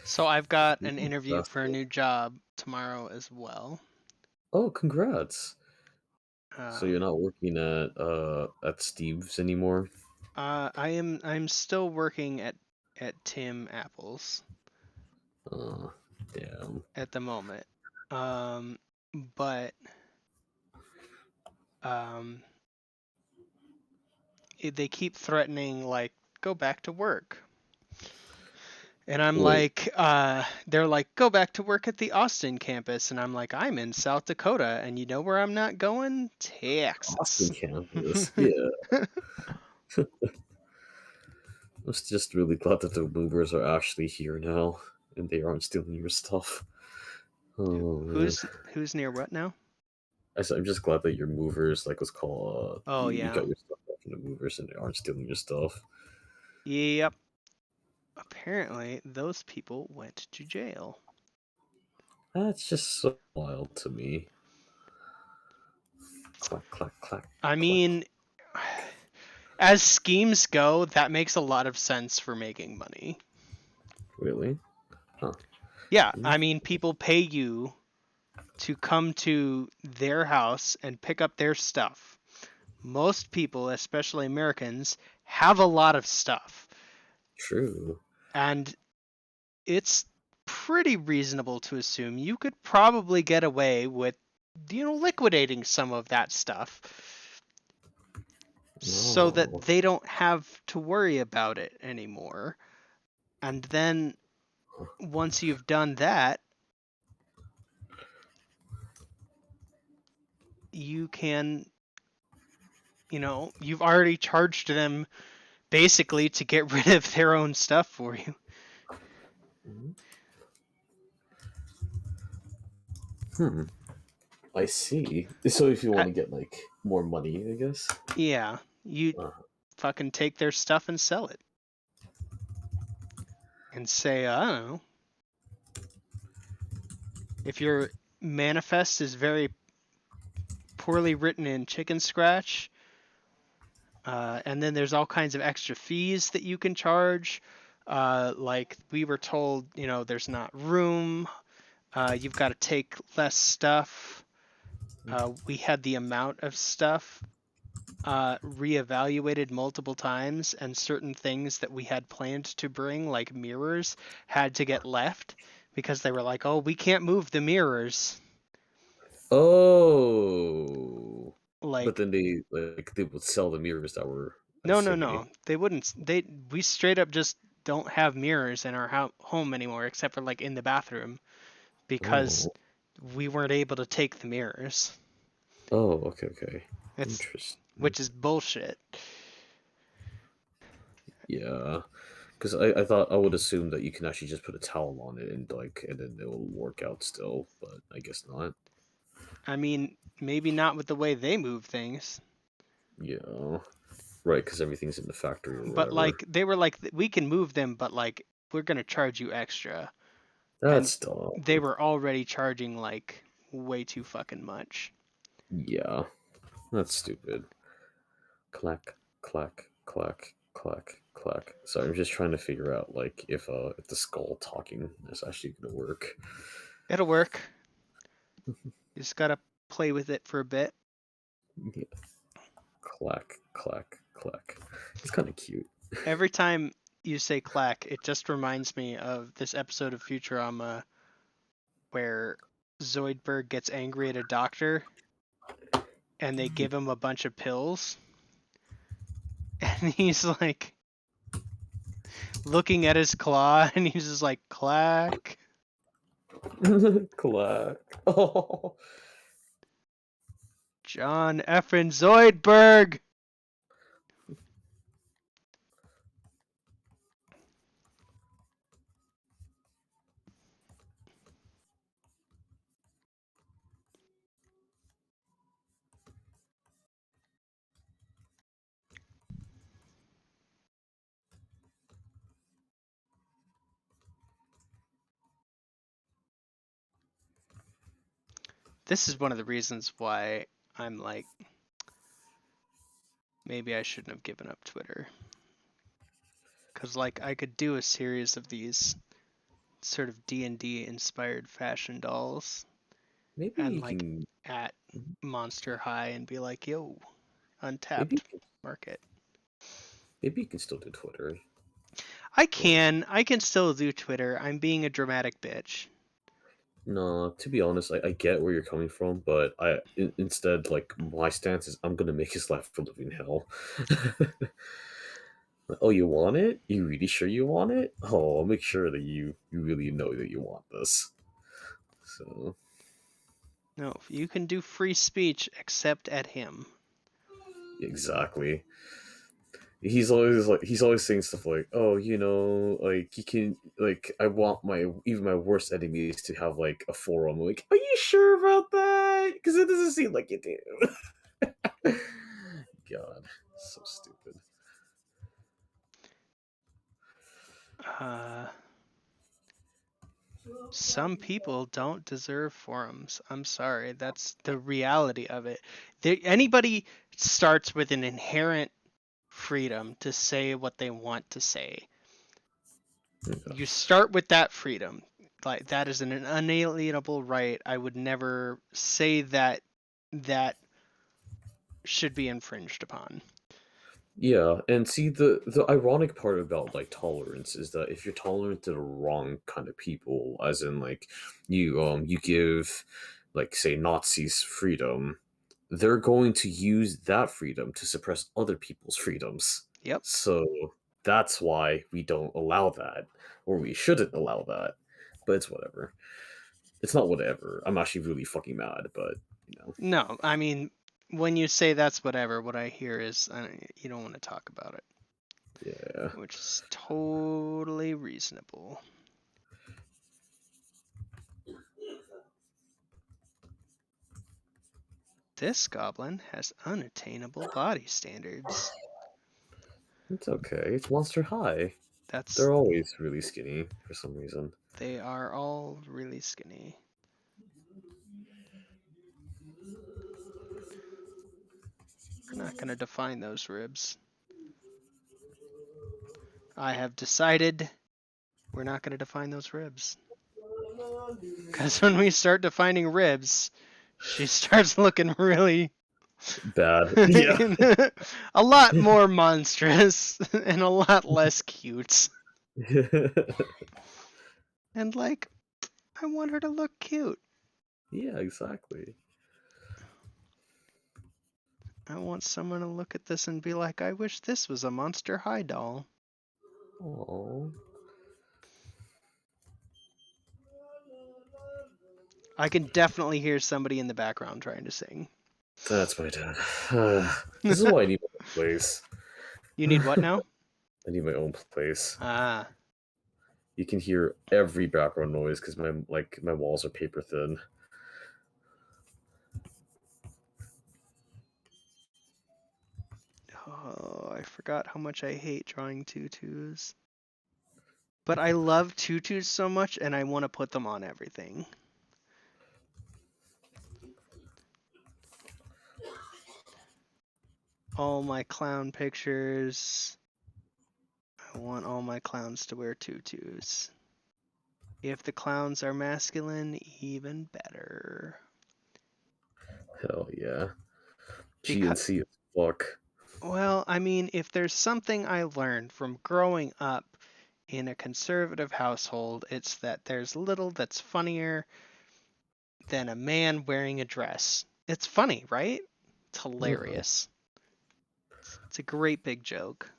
So I've got an interview for a new job tomorrow as well. Oh, congrats! So you're Um, not working at Steve's anymore? I'm still working at Tim Apples Uh, Damn. at the moment. Um, but um, they keep threatening like go back to work. And I'm Wait, like, they're like, go back to work at the Austin campus. And I'm like, I'm in South Dakota. And you know where I'm not going? Austin Texas. campus? Yeah. I'm just really glad that the movers are actually here now, and they aren't stealing your stuff. Oh man. Who's near what now? I'm just glad that your movers, like, was called. Oh, You yeah. got your stuff back from the movers, and they aren't stealing your stuff. Yep. Apparently, those people went to jail. That's just so wild to me. Clack, clack, clack. I Clack. mean, as schemes go, that makes a lot of sense for making money. Really? Huh. Yeah, I mean, people pay you to come to their house and pick up their stuff. Most people, especially Americans, have a lot of stuff. True. And it's pretty reasonable to assume you could probably get away with, liquidating some of that stuff so that Oh. they don't have to worry about it anymore. And then once you've done that, you can, you've already charged them basically to get rid of their own stuff for you. Hmm. I see. So if you Uh, want to get like more money, I guess. yeah, you Uh, fucking take their stuff and sell it. And say, I don't know, if your manifest is very poorly written in Chicken Scratch, and then there's all kinds of extra fees that you can charge. Like we were told, there's not room. You've got to take less stuff. We had the amount of stuff reevaluated multiple times, and certain things that we had planned to bring, like mirrors, had to get left because they were like, oh, we can't move the mirrors. oh. But Like, then they would sell the mirrors that were no, at no, Sydney. no. They wouldn't. We straight up just don't have mirrors in our home anymore, except for like in the bathroom, because Oh. we weren't able to take the mirrors. Oh, okay, okay. It's Interesting. which is bullshit. Yeah. Because I thought I would assume that you can actually just put a towel on it and then it will work out still, but I guess not. I mean, maybe not with the way they move things, Yeah. Right, because everything's in the factory or but whatever. like they were like, we can move them, but like we're gonna charge you extra, and That's dumb. they were already charging like way too fucking much. Yeah. That's stupid. Clack, clack, clack, clack, clack. So I'm just trying to figure out like if the skull talking is actually gonna work. It'll work. You just gotta play with it for a bit. Yeah. Clack, clack, clack. It's kind of cute. Every time you say clack, it just reminds me of this episode of Futurama where Zoidberg gets angry at a doctor and they give him a bunch of pills. And he's like looking at his claw and he's just like, clack. Clack. Oh. John effing Zoidberg! This is one of the reasons why I'm like, maybe I shouldn't have given up Twitter. Because like I could do a series of these sort of D&D inspired fashion dolls Maybe and you like can. at Monster High and be like, yo, Maybe untapped market. maybe you can still do Twitter. I can still do Twitter. I'm being a dramatic bitch. No, to be honest, I get where you're coming from, but instead, like, my stance is I'm gonna make his life a living hell. Oh, you want it? You really sure you want it? Oh, I'll make sure that you really know that you want this. So No, you can do free speech except at him. exactly. He's always saying stuff like, "Oh, like you can like I want my even my worst enemies to have like a forum." Like, are you sure about that? Because it doesn't seem like you do. God, so stupid. Uh, some people don't deserve forums. I'm sorry. That's the reality of it. Anybody starts with an inherent freedom to say what they want to say. Yeah. You start with that freedom. Like that is an unalienable right. I would never say that should be infringed upon. Yeah, and see the ironic part about like tolerance is that if you're tolerant to the wrong kind of people, as in like you give like say Nazis freedom, they're going to use that freedom to suppress other people's freedoms. Yep. So that's why we don't allow that, or we shouldn't allow that. But it's whatever. It's not whatever. I'm actually really fucking mad, but you know. No, I mean, when you say that's whatever, what I hear is you don't want to talk about it, Yeah. which is totally reasonable. This goblin has unattainable body standards. It's okay. It's Monster High. That's They're always really skinny for some reason. They are all really skinny. We're not going to define those ribs. I have decided we're not going to define those ribs. Because when we start defining ribs, she starts looking really Bad. Yeah. a lot more monstrous and a lot less cute. And like, I want her to look cute. Yeah, exactly. I want someone to look at this and be like, I wish this was a Monster High doll. Oh. I can definitely hear somebody in the background trying to sing. That's my dad. This is why I need my own place. You need what now? I need my own place. Ah, You can hear every background noise because my walls are paper thin. oh, I forgot how much I hate drawing tutus. But I love tutus so much and I want to put them on everything. All my clown pictures. I want all my clowns to wear tutus. If the clowns are masculine, even better. Hell yeah. Because, GNC as fuck. well, I mean, if there's something I learned from growing up in a conservative household, it's that there's little that's funnier than a man wearing a dress. It's funny, right? It's Uh-huh. hilarious. It's a great big joke.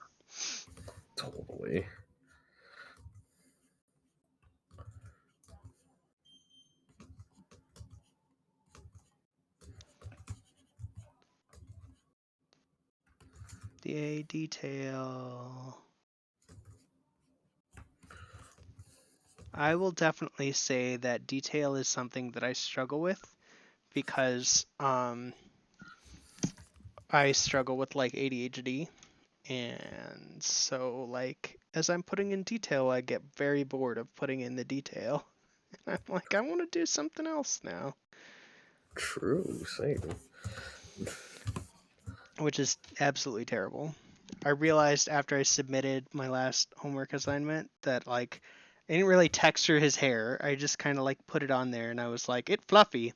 Totally. The detail. I will definitely say that detail is something that I struggle with because I struggle with like ADHD, and so like as I'm putting in detail, I get very bored of putting in the detail. And I'm like, I want to do something else now. True, same. which is absolutely terrible. I realized after I submitted my last homework assignment that like I didn't really texture his hair. I just kind of like put it on there and I was like, "It's fluffy."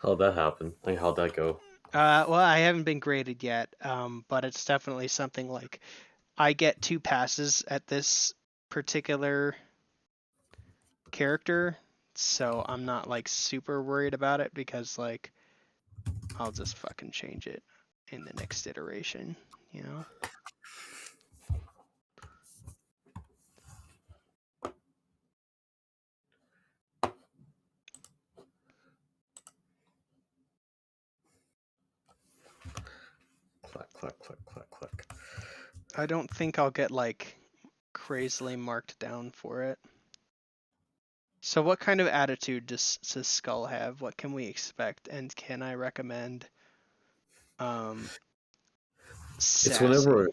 How'd that happen? Like, how'd that go? Well, I haven't been graded yet, but it's definitely something like I get 2 passes at this particular character, so I'm not like super worried about it because like I'll just fucking change it in the next iteration, you know? Clack, clack, clack, clack, clack. I don't think I'll get like crazily marked down for it. So what kind of attitude does Skull have? What can we expect? And can I recommend It's whenever sassy?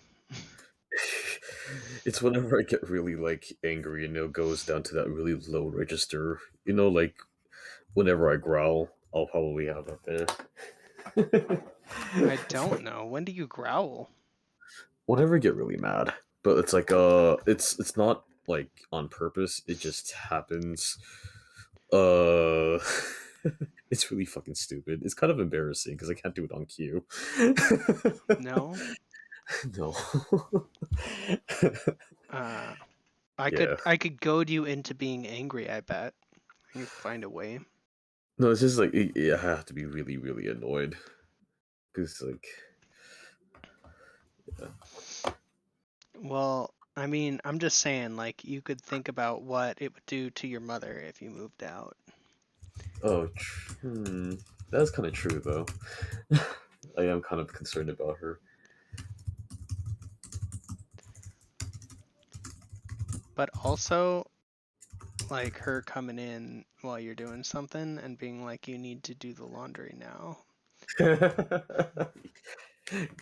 it's whenever I get really like angry and it goes down to that really low register. Like whenever I growl, I'll probably have that there. I don't know. When do you growl? Whenever I get really mad, but it's like it's not like on purpose. It just happens. Uh, it's really fucking stupid. It's kind of embarrassing because I can't do it on cue. No. No. Uh, I Yeah. could goad you into being angry, I bet. You find a way. No, it's just like I have to be really, really annoyed because like yeah. Well, I mean, I'm just saying, like, you could think about what it would do to your mother if you moved out. Oh, that's kind of true though. I am kind of concerned about her. But also, like, her coming in while you're doing something and being like, you need to do the laundry now.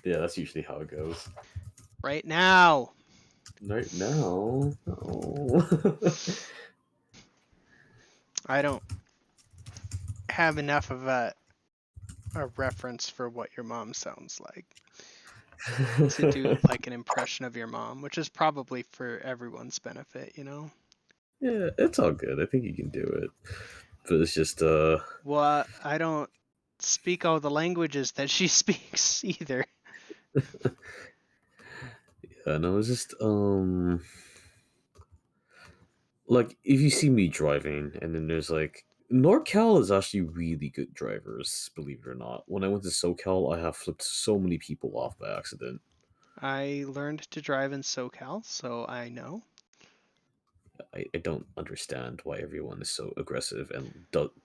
Yeah, that's usually how it goes. Right now! Right now, no. I don't have enough of a reference for what your mom sounds like to do like an impression of your mom, which is probably for everyone's benefit, you know? Yeah, it's all good. I think you can do it. But it's just Well, I don't speak all the languages that she speaks either. yeah, no, it's just like if you see me driving and then there's like NorCal is actually really good drivers, believe it or not. When I went to SoCal, I have flipped so many people off by accident. I learned to drive in SoCal, so I know. I don't understand why everyone is so aggressive and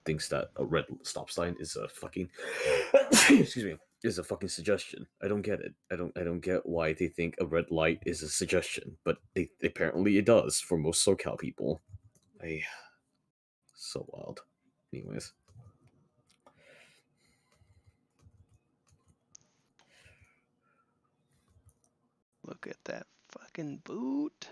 thinks that a red stop sign is a fucking excuse me, is a fucking suggestion. I don't get it. I don't get why they think a red light is a suggestion, but apparently it does for most SoCal people. I so wild. Anyways, Look at that fucking boot.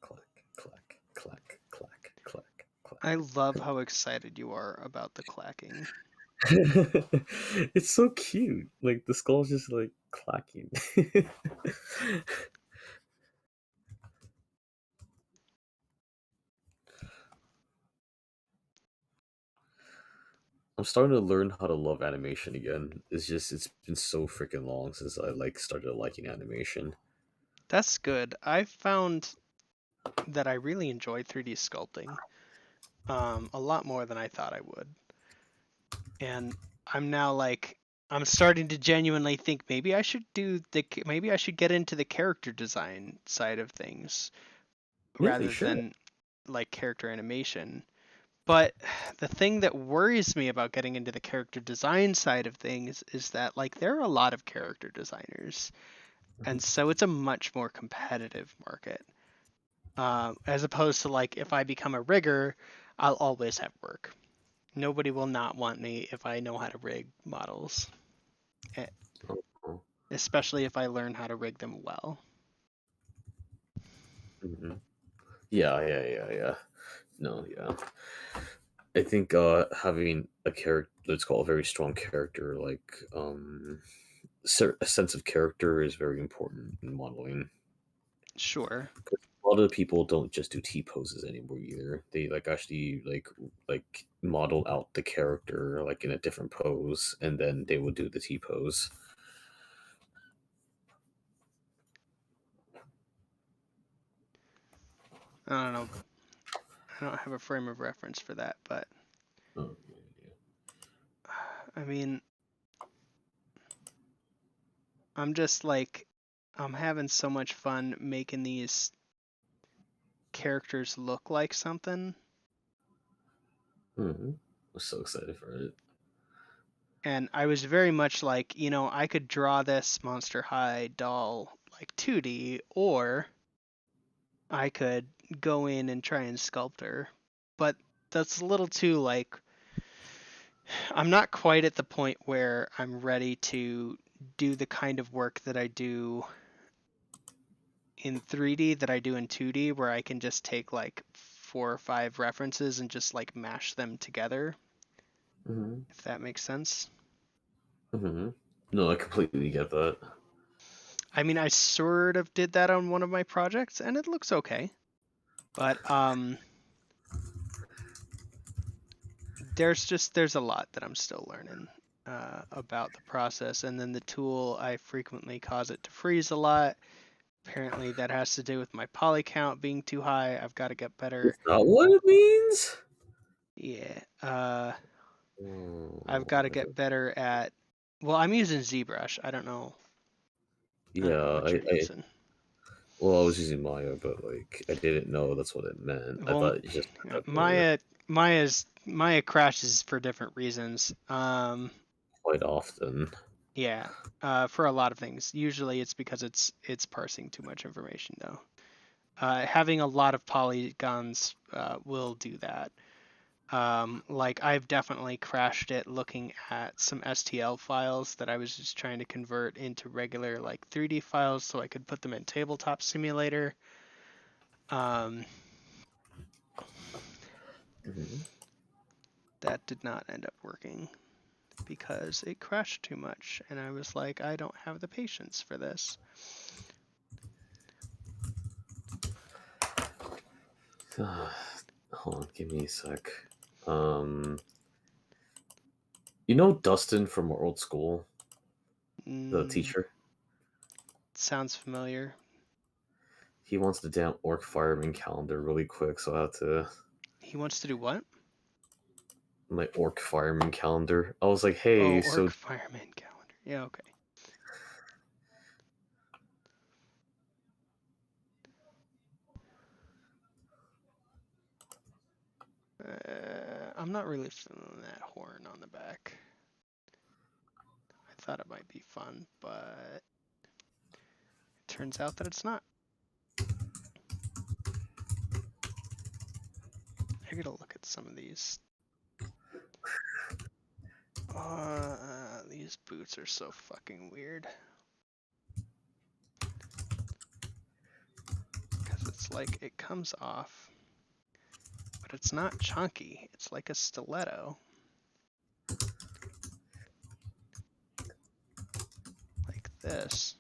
clack clack clack clack clack clack. I love how excited you are about the clacking. It's so cute. Like the skull's just like clacking. I'm starting to learn how to love animation again. It's been so freaking long since I like started liking animation. That's good. I found that I really enjoy 3D sculpting a lot more than I thought I would. And I'm now like, I'm starting to genuinely think maybe I should maybe I should get into the character design side of things Yeah, you rather should. than like character animation. But the thing that worries me about getting into the character design side of things is that like there are a lot of character designers, and so it's a much more competitive market. As opposed to like if I become a rigger, I'll always have work. Nobody will not want me if I know how to rig models. eh, Oh, especially if I learn how to rig them well. mhm. Yeah. No, yeah. I think having a character, let's call a very strong character, like a sense of character is very important in modeling. Sure. 'Cause a lot of people don't just do T poses anymore either. They like actually like model out the character like in a different pose, and then they will do the T pose. I don't know. I don't have a frame of reference for that, but Oh, I mean, I'm just like, I'm having so much fun making these characters look like something. I'm so excited for it. And I was very much like, I could draw this Monster High doll like 2D, or I could go in and try and sculpt her. But that's a little too like, I'm not quite at the point where I'm ready to do the kind of work that I do in 3D that I do in 2D, where I can just take like 4 or 5 references and just like mash them together, hmm if that makes sense. hmm No, I completely get that. I mean, I sort of did that on one of my projects and it looks okay. But there's a lot that I'm still learning about the process, and then the tool, I frequently cause it to freeze a lot. Apparently that has to do with my poly count being too high. I've got to get Is better. that what it means? Yeah. I've got Oh, to I get don't. better at. Well, I'm using ZBrush. I don't know Yeah, what you're using. well, I was using Maya, but like I didn't know that's what it meant. I Well, thought it just meant that they're Maya crashes for different reasons. quite often. Yeah, for a lot of things. Usually it's because it's parsing too much information though. Having a lot of polygons will do that. Like I've definitely crashed it looking at some STL files that I was just trying to convert into regular like 3D files so I could put them in Tabletop Simulator. Um, Mhm. that did not end up working because it crashed too much, and I was like, I don't have the patience for this. Hold on, give me a sec. Um, you know Dustin from our old school, the Mm, teacher. sounds familiar. He wants the damn orc fireman calendar really quick, so I have to He wants to do what? my orc fireman calendar. I was like, Oh, hey, Orc so Fireman calendar. Yeah, okay. I'm not really feeling that horn on the back. I thought it might be fun, but it turns out that it's not. I gotta look at some of these. These boots are so fucking weird. Because it's like, it comes off, but it's not chunky. It's like a stiletto. Like this.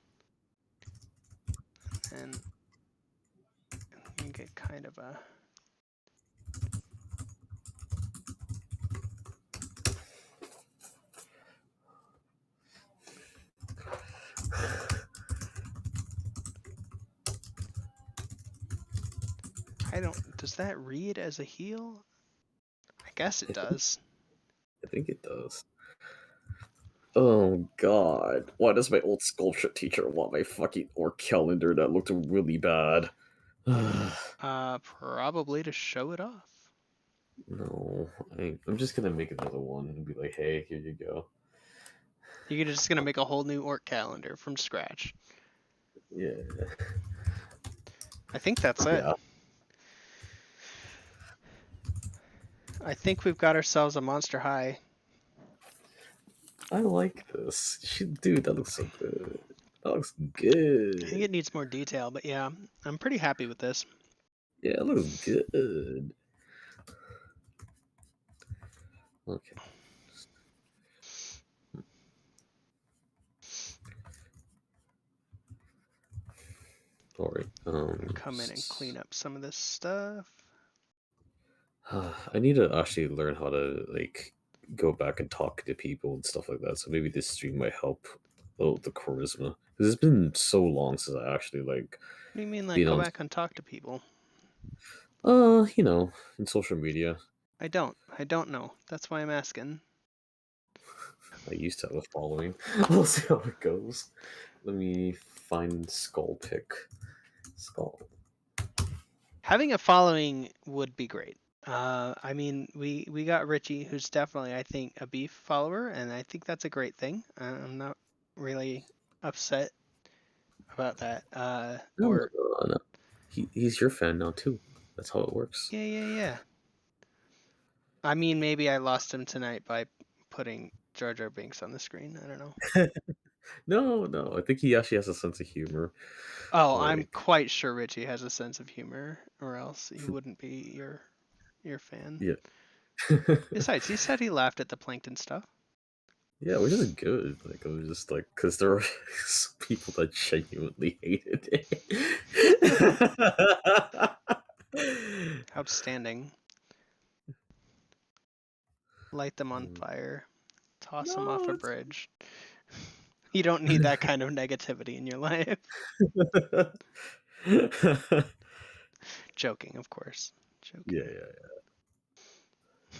And you get kind of a... I don't... Does that read as a heel? I guess it I think, does. I think it does. Oh god, why does my old sculpture teacher want my fucking orc calendar that looked really bad? Probably to show it off. No, I'm just gonna make another one and be like, hey, here you go. You're just gonna make a whole new orc calendar from scratch. Yeah. I think that's it. Yeah. I think we've got ourselves a Monster High. I like this. Dude, that looks so good. That looks I think good. it needs more detail, but yeah, I'm pretty happy with this. Yeah, it looks good. Okay. All right. Come in and clean up some of this stuff. I need to actually learn how to like go back and talk to people and stuff like that. So maybe this stream might help the charisma because it's been so long since I actually like What do you mean, like, been go on. back and talk to people? You know, in social media. I don't. I don't know. That's why I'm asking. I used to have a following. We'll see how it goes. Let me find Skull pick. Skull. Having a following would be great. I mean, we got Richie, who's definitely, I think, a beef follower, and I think that's a great thing. I'm not really upset about that. No, no, Or no, no. He's your fan now too. That's how it works. yeah, yeah, yeah. I mean, maybe I lost him tonight by putting Jar Jar Binks on the screen. I don't know. No, no. I think he actually has a sense of humor. Oh, I'm Like, quite sure Richie has a sense of humor, or else he wouldn't be your fan. yeah. Besides, he said he laughed at the plankton stuff. Yeah, which is good. Like, it was just like, because there are some people that genuinely hated it. Outstanding. Light them on fire. Toss them off No, a it's bridge. You don't need that kind of negativity in your life. Joking, of course. yeah, Joking.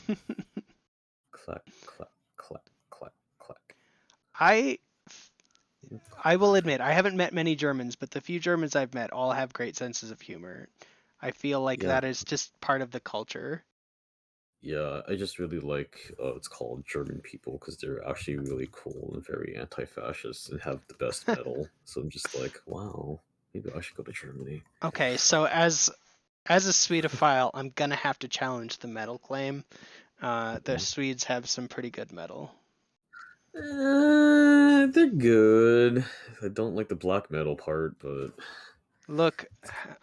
yeah. Clack, clack, clack, clack, clack. I I will admit I haven't met many Germans, but the few Germans I've met all have great senses of humor. I feel like Yeah, that is just part of the culture. yeah. I just really like it's called German people because they're actually really cool and very anti-fascist and have the best metal. So I'm just like, wow, maybe I should go to Germany. Okay, so as a Swedophile, I'm gonna have to challenge the metal claim. The Swedes have some pretty good metal. They're good. I don't like the black metal part, but Look,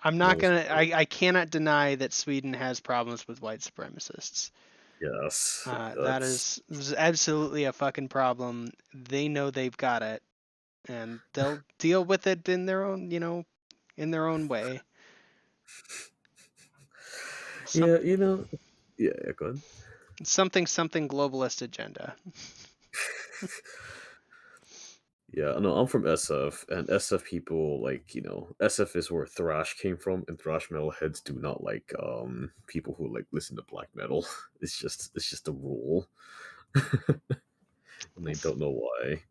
I'm not most gonna. I cannot deny that Sweden has problems with white supremacists. yes, That that's is absolutely a fucking problem. They know they've got it, and they'll deal with it in their own, in their own way. Some yeah, you know, yeah, yeah, go ahead. something globalist agenda. Yeah, no, I'm from SF, and SF people like SF is where thrash came from, and thrash metal heads do not like people who like listen to black metal. It's just a rule, and they don't know why.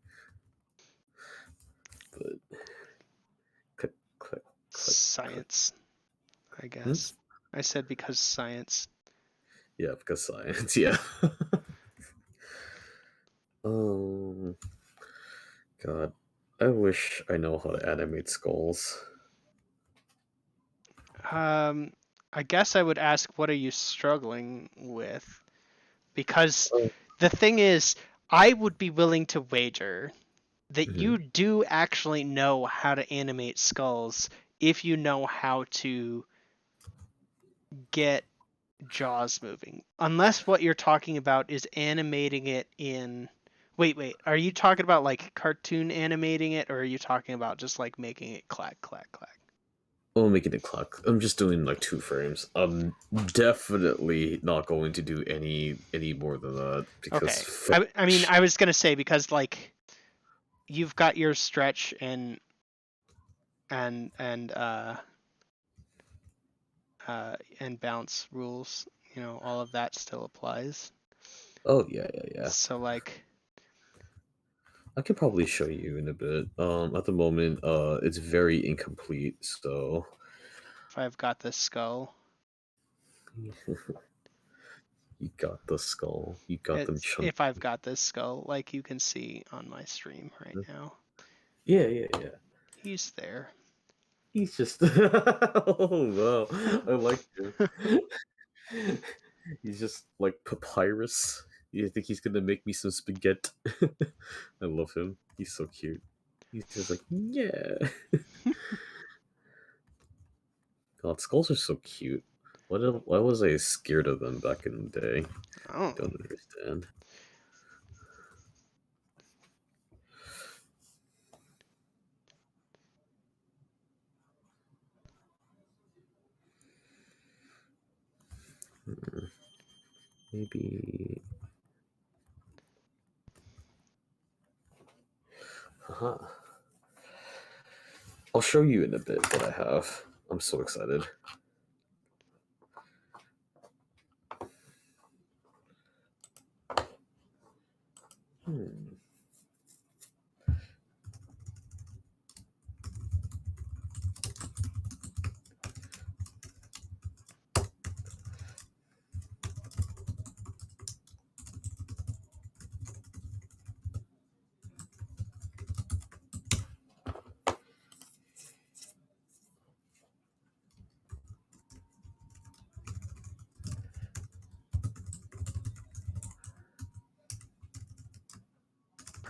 But click click click click. Science, I Hmm? guess. I said because science. Yeah, because science. Yeah. um, God, I wish I know how to animate skulls. Um, I guess I would ask, what are you struggling with? Because Oh. the thing is, I would be willing to wager that Mhm. you do actually know how to animate skulls if you know how to get jaws moving. Unless what you're talking about is animating it in. Wait. Are you talking about like cartoon animating it, or are you talking about just like making it clack, clack, clack? Oh, making it clock. I'm just doing like 2 frames. I'm definitely not going to do any more than that because Okay. I mean, I was gonna say because like you've got your stretch and and bounce rules. All of that still applies. oh yeah, yeah, yeah. So like, I could probably show you in a bit. At the moment, it's very incomplete. So if I've got this skull, you got the skull. You got them chunk. if I've got this skull, like you can see on my stream right now, Yeah, yeah, yeah. he's there. He's just. Oh wow, I like it. He's just like papyrus. You think he's gonna make me some spaghetti? I love him. He's so cute. He's just like, yeah. God, skulls are so cute. Why was I scared of them back in the day? Oh, Don't understand. Maybe. Haha. I'll show you in a bit what I have. I'm so excited. Hmm.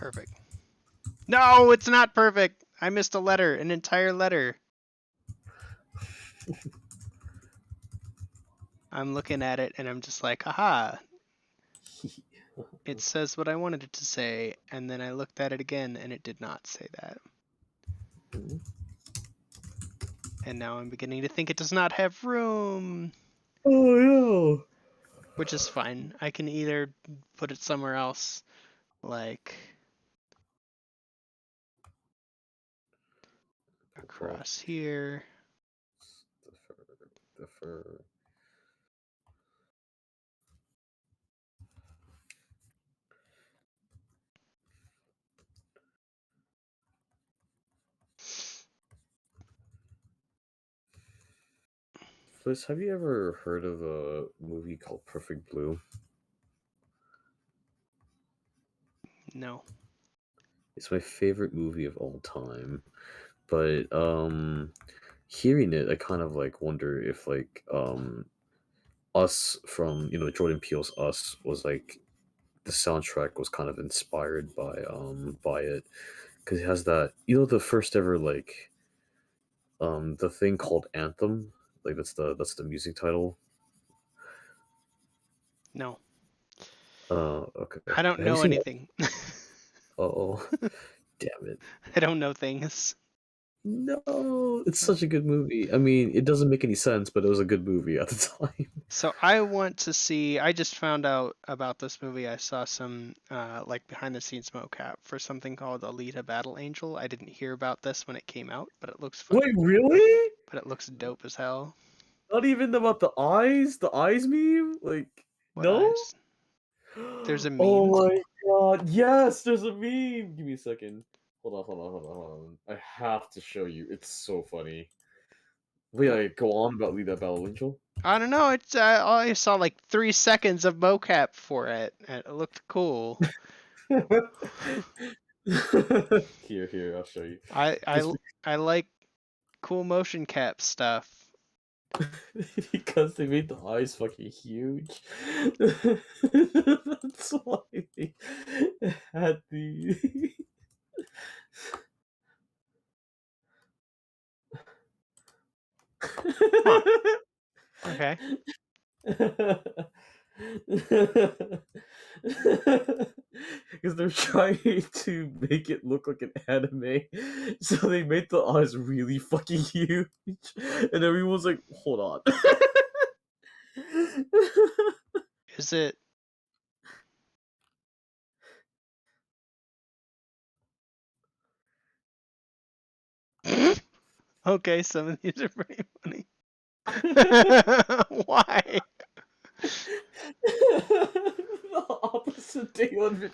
perfect. No, it's not perfect. I missed a letter, an entire letter. I'm looking at it and I'm just like, haha, it says what I wanted it to say. And then I looked at it again and it did not say that. And now I'm beginning to think it does not have room. Oh no! Which is fine. I can either put it somewhere else, like across here. The fur. Liz, have you ever heard of a movie called Perfect Blue? No. It's my favorite movie of all time. But hearing it, I kind of like wonder if like Us from Jordan Peele's Us was like the soundtrack was kind of inspired by it because it has that the first ever like the thing called Anthem, like that's the music title. No. Okay. I don't Have you know seen? anything. Oh, damn it. I don't know things. No, it's such a good movie. I mean, it doesn't make any sense, but it was a good movie at the time. So I want to see. I just found out about this movie. I saw some like behind the scenes mocap for something called Alita Battle Angel. I didn't hear about this when it came out, but it looks fun. Wait, really? But it looks dope as hell. Not even about the eyes meme? Like, What no? eyes? There's a Oh meme. my god, yes, there's a meme! Give me a second. Hold on. I have to show you. It's so funny. Wait, I go on about Lita Battle Angel? I don't know. It's I saw like 3 seconds of mocap for it, and it looked cool. Here, I'll show you. I I Just I like cool motion cap stuff. because they made the eyes fucking huge. That's why they had the. Huh. Okay. Because they're trying to make it look like an anime, so they made the eyes really fucking huge, and everyone's like, "Hold on." Is it? Okay, some of these are pretty funny. Why? The opposite day on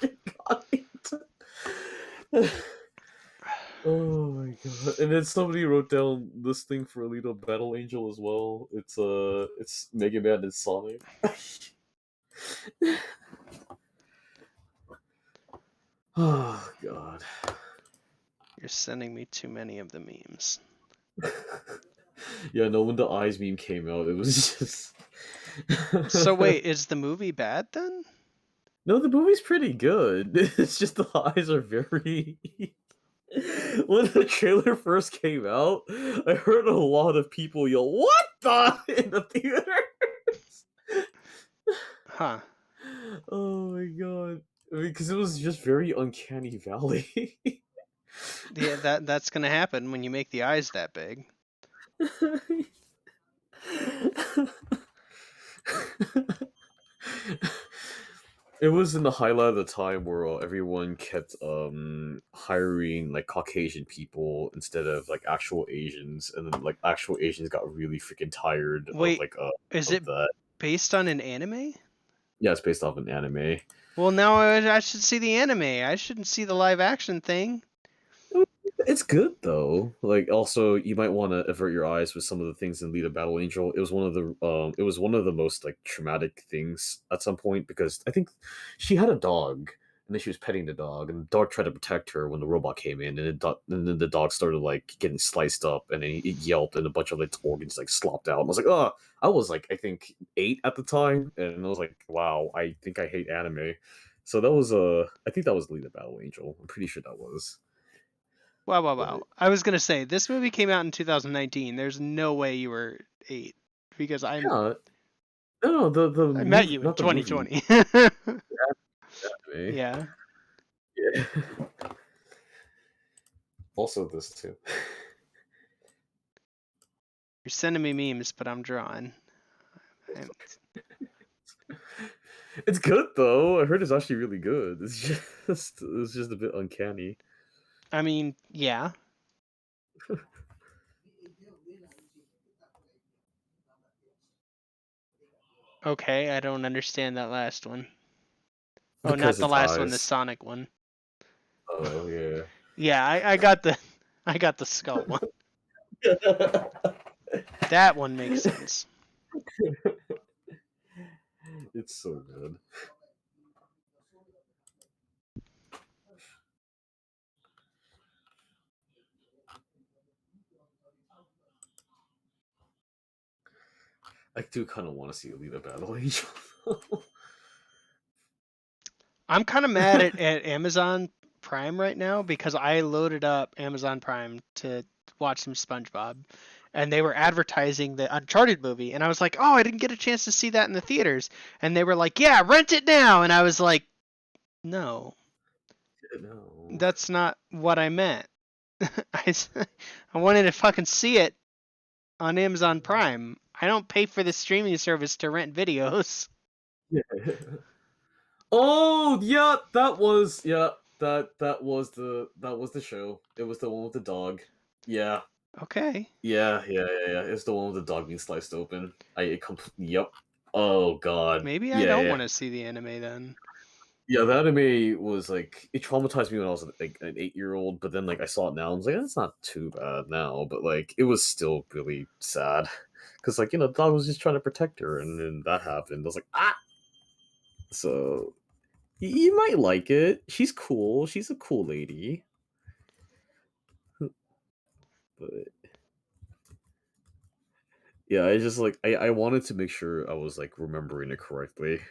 Oh my god! And then somebody wrote down this thing for Alita Battle Angel as well. It's Mega Man and Sonic. Oh god. You're sending me too many of the memes. Yeah, no. When the eyes meme came out, it was just. So wait, is the movie bad then? No, the movie's pretty good. It's just the eyes are very. When the trailer first came out, I heard a lot of people yell, "What the?" in the theater. Huh. Oh my god. Because it was just very uncanny valley. Yeah, that's gonna happen when you make the eyes that big. It was in the highlight of the time where everyone kept hiring like Caucasian people instead of like actual Asians, and then like actual Asians got really freaking tired Wait, is of it that. based on an anime? Yeah, it's based off an anime. Well, now I should see the anime. I shouldn't see the live action thing. It's good though. Like, also, you might want to avert your eyes with some of the things in Lita Battle Angel. It was one of the most like traumatic things at some point, because I think she had a dog, and then she was petting the dog, and the dog tried to protect her when the robot came in, and, and then the dog started like getting sliced up, and then it yelped, and a bunch of its organs like slopped out. And I was like, oh, I was like, I think 8 at the time, and I was like, wow, I think I hate anime. So that was I think that was Lita Battle Angel. I'm pretty sure that was. Wow, wow, But wow. I was gonna say this movie came out in 2019. There's no way you were 8 because yeah, no, the I met movie, you in not the movie. 2020. Anime. Yeah. Yeah. Also, this too. You're sending me memes, but I'm drawing. It's good though. I heard it's actually really good. It's just a bit uncanny. I mean, yeah. Okay, I don't understand that last one. Oh, not Because the it's last one, the eyes. Sonic one. Oh yeah. Yeah, I got the I got the skull one. That one makes sense. It's so good. I do kind of want to see Alita Battle Angel. I'm kind of mad at Amazon Prime right now because I loaded up Amazon Prime to watch some SpongeBob, and they were advertising the Uncharted movie, and I was like, oh, I didn't get a chance to see that in the theaters, and they were like, yeah, rent it now, and I was like, no, No. that's not what I meant. I wanted to fucking see it on Amazon Prime. I don't pay for the streaming service to rent videos. Yeah. Oh yeah, that was the show. It was the one with the dog. Yeah. Okay. Yeah. It's the one with the dog being sliced open. Yep. Oh god. Maybe I Yeah, don't yeah. want to see the anime then. Yeah, the anime was like, it traumatized me when I was like an 8-year-old, but then like I saw it now, and I was like, that's not too bad now, but like it was still really sad. Cause like, the dog was just trying to protect her, and then that happened. I was like, ah. So you might like it. She's cool. She's a cool lady. But yeah, I just like, I wanted to make sure I was like remembering it correctly.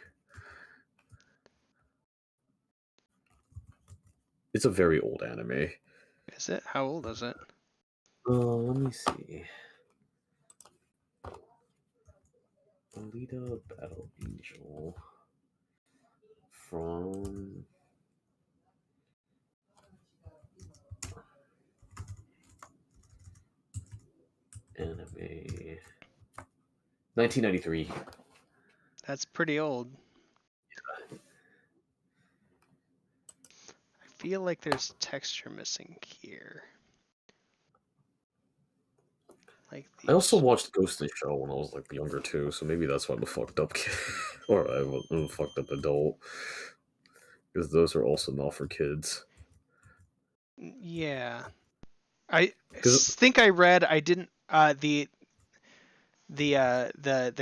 It's a very old anime. Is it? How old is it? Let me see. Alita Battle Angel from anime 1993. That's pretty old. I feel like there's texture missing here. Like I also these. watched Ghost in the Shell when I was like younger too, so maybe that's why I'm a fucked up kid, or I'm a fucked up adult, because those are also not for kids. Yeah. I Because think I read I didn't the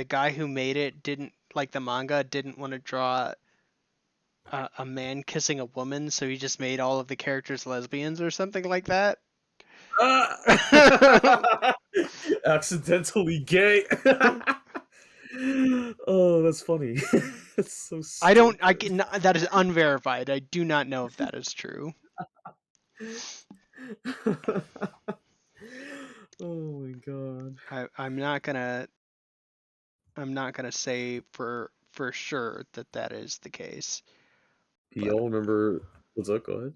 guy who made it didn't like the manga didn't want to draw a man kissing a woman, so he just made all of the characters lesbians or something like that. accidentally gay. Oh, that's funny. That's so I don't. I stupid. can. That is unverified. I do not know if that is true. Oh my god. I'm not gonna. I'm not gonna say for sure that that is the case. Do But y'all remember? What's up? Go ahead.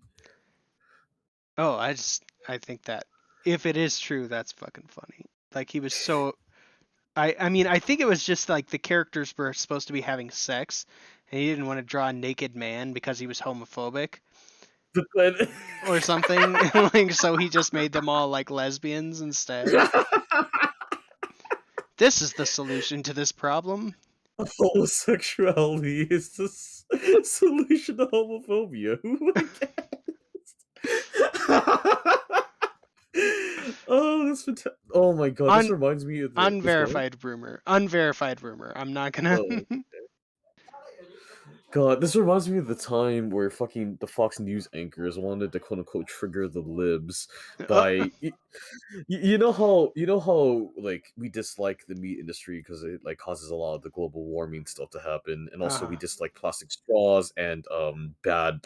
oh, I think that if it is true, that's fucking funny. Like he was so. I mean I think it was just like the characters were supposed to be having sex, and he didn't want to draw a naked man because he was homophobic But then, or something. Like so he just made them all like lesbians instead. This is the solution to this problem. homosexuality is the solution to homophobia. Who would have guessed? Oh, that's fantastic. Oh my god, this Un reminds me of the. Let's go ahead. unverified rumor. Unverified rumor. I'm not gonna. Oh. God, this reminds me of the time where fucking the Fox News anchors wanted to quote unquote trigger the libs by you know how like we dislike the meat industry because it like causes a lot of the global warming stuff to happen, and also we uh, dislike plastic straws and bad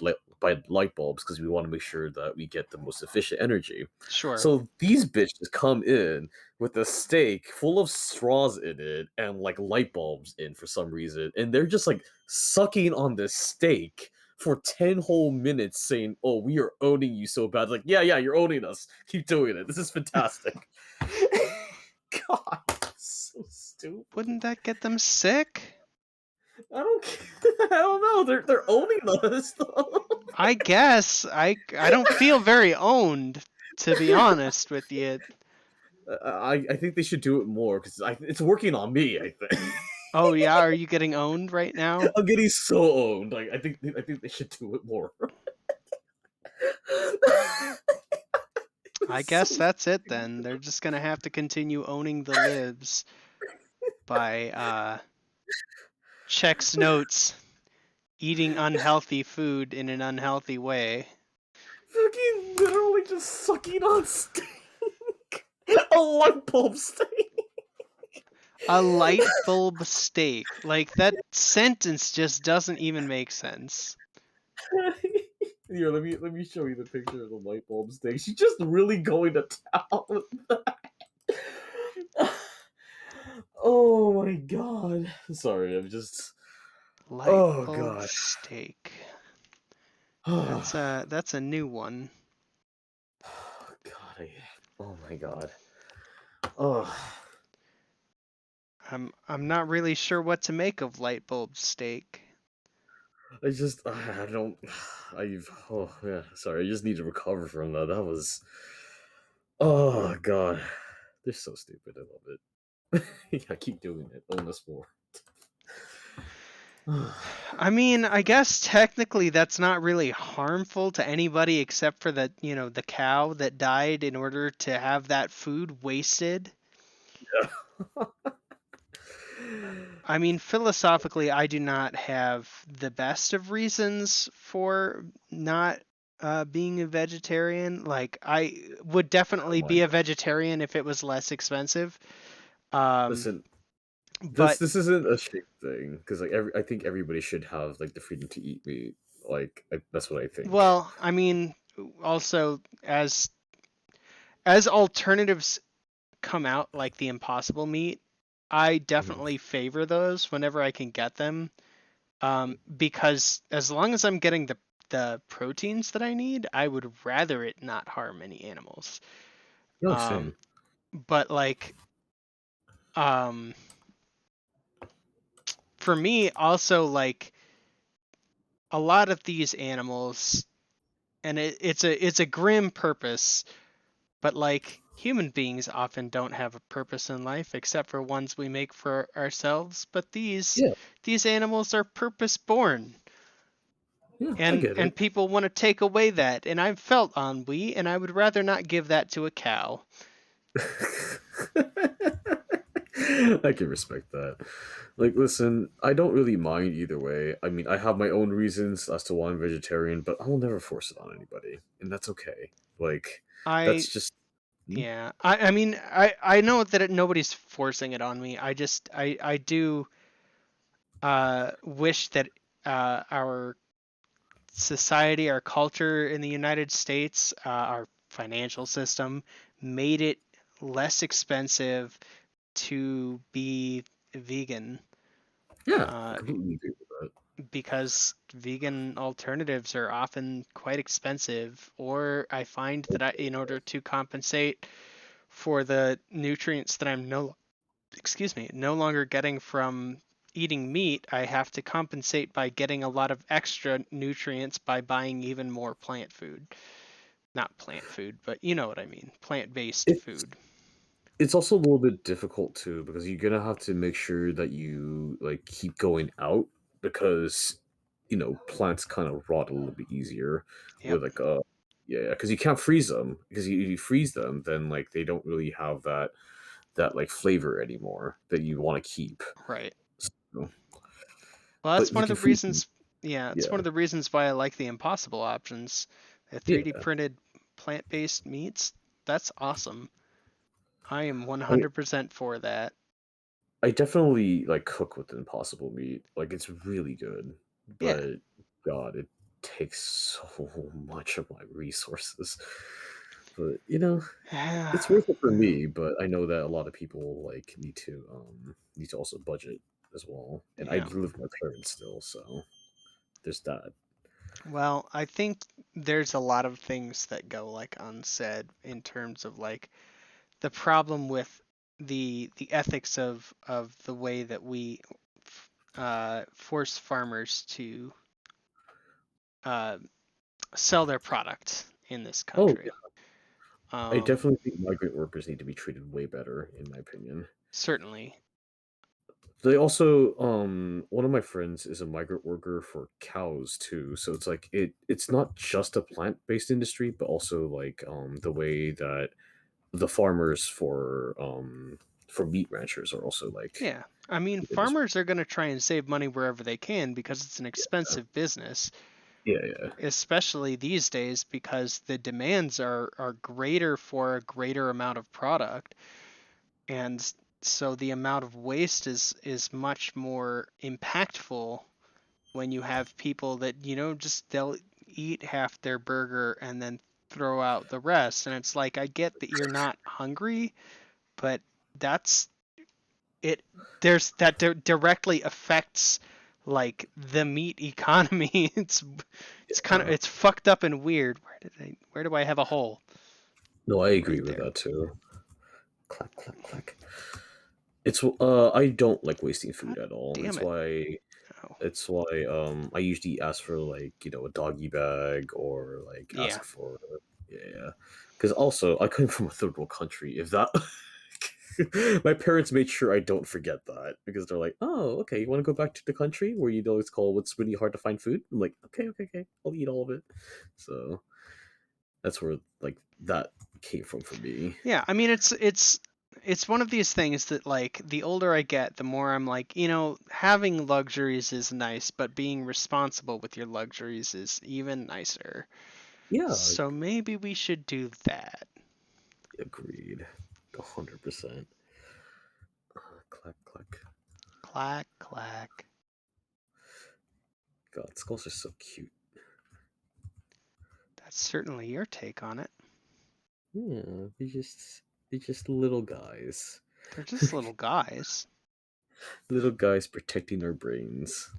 light bulbs because we want to make sure that we get the most efficient energy. sure. So these bitches come in with a steak full of straws in it and like light bulbs in for some reason, and they're just like sucking on this steak for 10 whole minutes saying, "Oh, we are owning you so bad." Like, yeah, you're owning us. Keep doing it. This is fantastic. God, so stupid. Wouldn't that get them sick? I don't I don't know. They're owning us though. I guess I don't feel very owned, to be honest with you. I think they should do it more because it's working on me. I think Oh yeah, are you getting owned right now? I'm getting so owned. Like I think they should do it more. I So guess that's it then. They're just gonna have to continue owning the libs by checks notes, eating unhealthy food in an unhealthy way. fucking literally just sucking on steak. A light bulb steak. A light bulb steak. Like that sentence just doesn't even make sense. Here, let me show you the picture of the light bulb steak. She's just really going to town with that. Oh my god. Sorry, I'm just. Light Oh bulb god. steak. Oh That's a new one. god. Oh my god. Oh. I'm not really sure what to make of light bulb steak. I just. I don't. I've. Oh yeah. Sorry. I just need to recover from that. That was. Oh god. They're so stupid. I love it. Yeah, keep doing it. Own us more. I mean, I guess technically that's not really harmful to anybody except for the, the cow that died in order to have that food wasted. I mean, philosophically, I do not have the best of reasons for not being a vegetarian. Like, I would definitely Come on, be a bro. vegetarian if it was less expensive. Um, Listen, this but this isn't a shame thing because like I think everybody should have like the freedom to eat meat. Like that's what I think. well, I mean, also as alternatives come out, like the Impossible meat, I Mhm. definitely favor those whenever I can get them. Because as long as I'm getting the proteins that I need, I would rather it not harm any animals. No, Um, same. but like, um, for me, also like a lot of these animals, and it's a grim purpose, but like human beings often don't have a purpose in life except for ones we make for ourselves. But Yeah, these animals are purpose born. yeah, I And get and it. people want to take away that, and I've felt ennui, and I would rather not give that to a cow. I can respect that. Like, listen, I don't really mind either way. I mean, I have my own reasons as to why I'm vegetarian, but I will never force it on anybody, and that's okay. Like, I that's just. Yeah. I mean I know that nobody's forcing it on me. I do wish that our society, our culture in the United States, our financial system made it less expensive to be vegan. Yeah, I Uh, completely agree with that. because vegan alternatives are often quite expensive, or I find that in order to compensate for the nutrients that I'm no longer getting from eating meat, I have to compensate by getting a lot of extra nutrients by buying even more plant food. Not plant food, but you know what I mean, plant-based It's food. it's also a little bit difficult too because you're gonna have to make sure that you like keep going out because plants kind of rot a little bit easier Yep, with yeah, because you can't freeze them because if you freeze them then like they don't really have that like flavor anymore that you want to keep. right. So, Well, but that's you one of can the freeze them. reasons. Yeah, it's one Yeah, of the reasons why I like the Impossible options. The 3D yeah. printed plant-based meats, that's awesome. I am I mean, 100% for that. I definitely like cook with Impossible meat. Like it's really good, Yeah. but God, it takes so much of my resources. But it's worth it for me. But I know that a lot of people like need to also budget as well. And I Yeah. live with my parents still, so there's that. Well, I think there's a lot of things that go like unsaid in terms of like the problem with the ethics of the way that we force farmers to uh, sell their product in this Oh country. yeah, I Um, definitely think migrant workers need to be treated way better, in my opinion. certainly. They also, one of my friends is a migrant worker for cows too. So it's like it's not just a plant-based industry, but also like the way that the farmers for meat ranchers are also like Yeah. I mean, industry. farmers are going to try and save money wherever they can because it's an expensive business, Yeah, yeah. especially these days because the demands are greater for a greater amount of product. And so the amount of waste is much more impactful when you have people that, just they'll eat half their burger and then throw out the rest. And it's like, I get that you're not hungry, but that's it. There's that directly affects like the meat economy. It's kind of Yeah. it's fucked up and weird. Where do I have a hole? No, I agree Right with there. that too. Clack, clack, clack. I don't like wasting food God at all. damn It's it. why Oh. It's why I usually ask for like a doggy bag or like Yeah. ask for yeah. Because also I come from a third world country. If that my parents made sure I don't forget that because they're like, oh, okay, you want to go back to the country where it's called what's really hard to find food? I'm like, okay, okay, okay, I'll eat all of it. So that's where like that came from for me. Yeah, I mean it's one of these things that like the older I get, the more I'm like, having luxuries is nice, but being responsible with your luxuries is even nicer. Yeah, So maybe we should do that. agreed, 100%. Clack clack. Clack clack. God, skulls are so cute. That's certainly your take on it. Yeah, they're just little guys. They're just little guys. Little guys protecting our brains.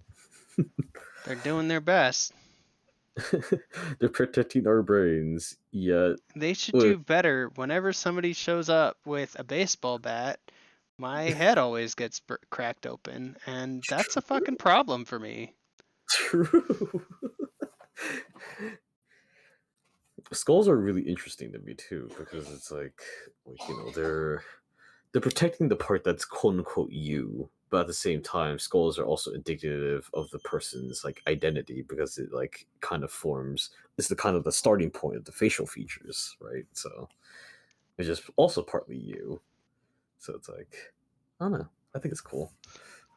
They're doing their best. They're protecting our brains, yet They should uh, do better. Whenever somebody shows up with a baseball bat, my head always gets cracked open, and that's a fucking problem for me. true. Skulls are really interesting to me too, because it's like they're protecting the part that's quote unquote you, but at the same time, skulls are also indicative of the person's like identity because it like kind of forms it's the kind of the starting point of the facial features, right? So it's just also partly you. So it's like I don't know. I think it's cool.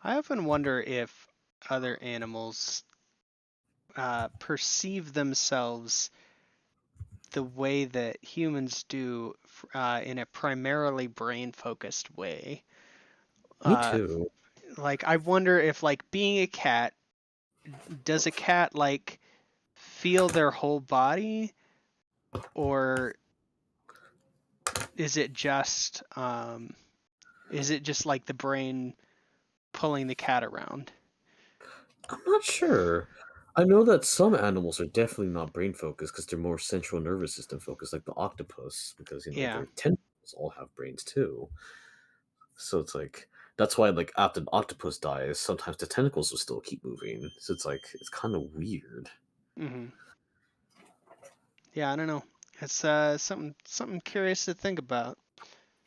I often wonder if other animals perceive themselves the way that humans do in a primarily brain focused way. Me Uh, too. like I wonder if like being a cat, does a cat like feel their whole body, or is it just like the brain pulling the cat around? I'm not sure. I know that some animals are definitely not brain focused because they're more central nervous system focused, like the octopus, because Yeah. their tentacles all have brains too. So it's like that's why like after an octopus dies, sometimes the tentacles will still keep moving. So it's like it's kind of weird. Hmm. Yeah, I don't know. It's something curious to think about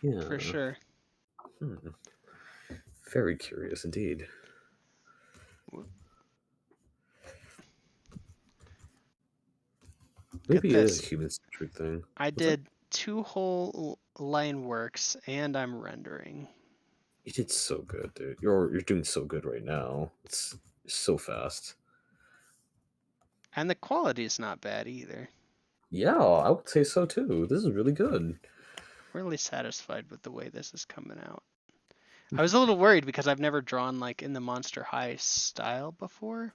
for Yeah. sure. Hmm. Very curious indeed. Get Maybe it is a this. human centric thing. I What's that? did 2 whole line works and I'm rendering. You did so good, dude. You're doing so good right now. It's so fast. And the quality is not bad either. Yeah, I would say so too. This is really good. Really satisfied with the way this is coming out. I was a little worried because I've never drawn like in the Monster High style before.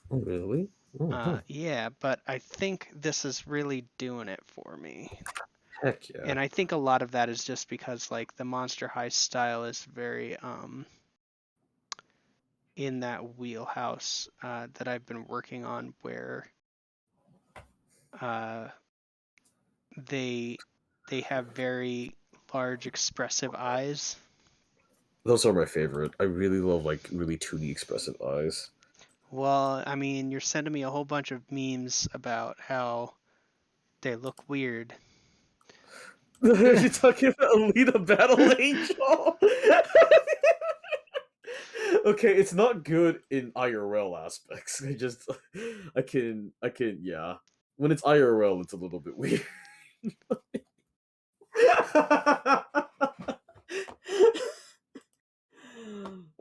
Oh, really? Oh, huh. Yeah, but I think this is really doing it for me. Heck yeah. And I think a lot of that is just because like the Monster High style is very in that wheelhouse that I've been working on, where uh, they they have very large expressive eyes. Those are my favorite. I really love like really 2D expressive eyes. Well, I mean, you're sending me a whole bunch of memes about how they look weird. You're talking about Alita Battle Angel? Okay, it's not good in IRL aspects. Yeah. When it's IRL, it's a little bit weird.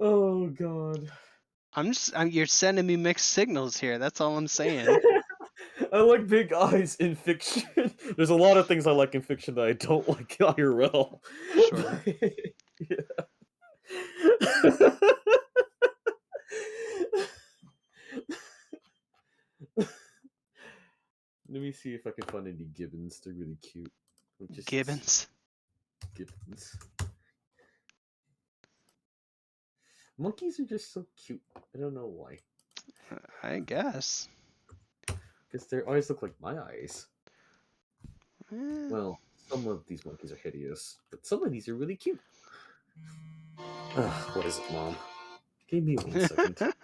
Oh god. You're sending me mixed signals here. That's all I'm saying. I like big eyes in fiction. There's a lot of things I like in fiction that I don't like in IRL. Sure. Yeah. Let me see if I can find any gibbons. They're really cute. Just Gibbons. gibbons. Monkeys are just so cute. I don't know why. I guess. Because their eyes look like my eyes. Eh. Well, some of these monkeys are hideous, but some of these are really cute. What is it, Mom? Give me 1 second.